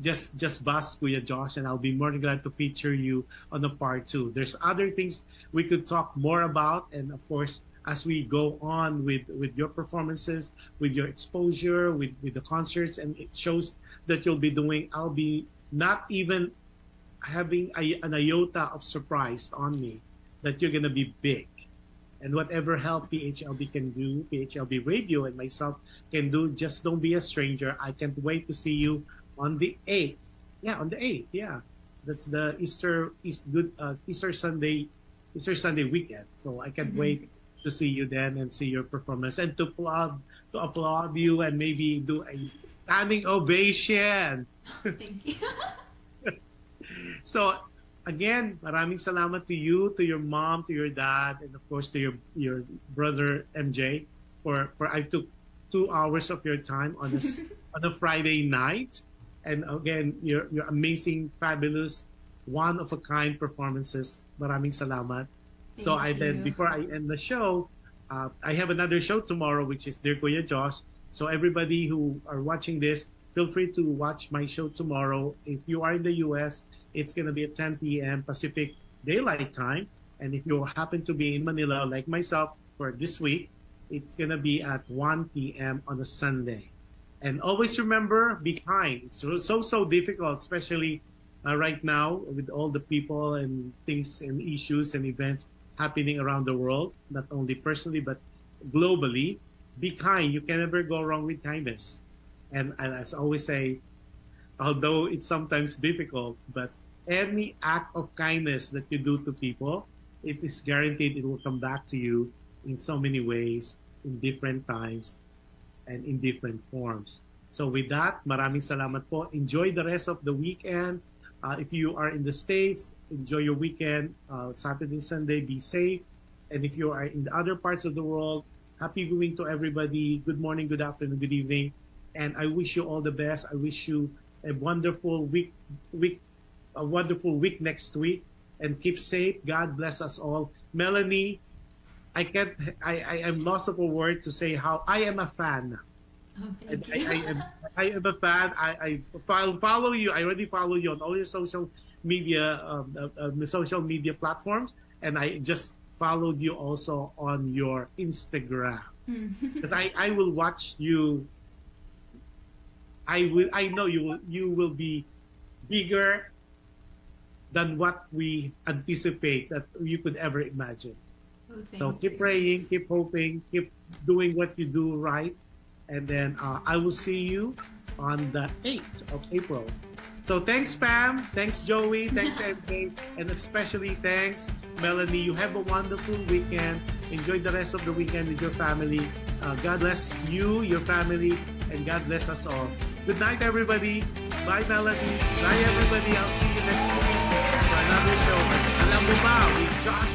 just buzz Kuya Josh, and I'll be more than glad to feature you on the part 2. There's other things we could talk more about, and of course, as we go on with your performances, with your exposure, with the concerts, and it shows that you'll be doing, I'll be not even having an iota of surprise on me that you're going to be big. And whatever help PHLV can do, PHLV Radio and myself can do, just don't be a stranger. I can't wait to see you on the 8th. Yeah, on the 8th. Yeah. That's the Easter Sunday weekend. So I can't wait to see you then and see your performance and to applaud you and maybe do a standing ovation. Thank you. So again, maraming salamat to you, to your mom, to your dad, and of course to your brother MJ for I took 2 hours of your time on a Friday night. And again, your amazing, fabulous, one of a kind performances. Maraming salamat. Then before I end the show, I have another show tomorrow, which is Dear Kuya Josh. So everybody who are watching this, feel free to watch my show tomorrow. If you are in the US, it's going to be at 10 p.m. Pacific Daylight Time. And if you happen to be in Manila, like myself, for this week, it's going to be at 1 p.m. on a Sunday. And always remember, be kind. It's so difficult, especially right now with all the people and things and issues and events happening around the world, not only personally, but globally. Be kind. You can never go wrong with kindness. And as I always say, although it's sometimes difficult, but any act of kindness that you do to people, it is guaranteed it will come back to you in so many ways, in different times, and in different forms. So with that, maraming salamat po. Enjoy the rest of the weekend. If you are in the States, enjoy your weekend. Saturday, Sunday, be safe. And if you are in the other parts of the world, happy viewing to everybody. Good morning, good afternoon, good evening. And I wish you all the best. I wish you a wonderful week next week. And keep safe. God bless us all. Melanie, I am lost of a word to say how I am a fan. Oh, thank you. I am a fan. I follow you. I already follow you on all your social media platforms, and I just followed you also on your Instagram. Because I will watch you. I know you will be bigger than what we anticipate that you could ever imagine. Oh, So thank keep you. praying, keep hoping, keep doing what you do right. And then I will see you on the 8th of April. So thanks, Pam. Thanks, Joey. Thanks, MK. And especially thanks, Melanie. You have a wonderful weekend. Enjoy the rest of the weekend with your family. God bless you, your family, and God bless us all. Good night, everybody. Bye, Melanie. Bye, everybody. I'll see you next week for another show. Alam mo ba, with Josh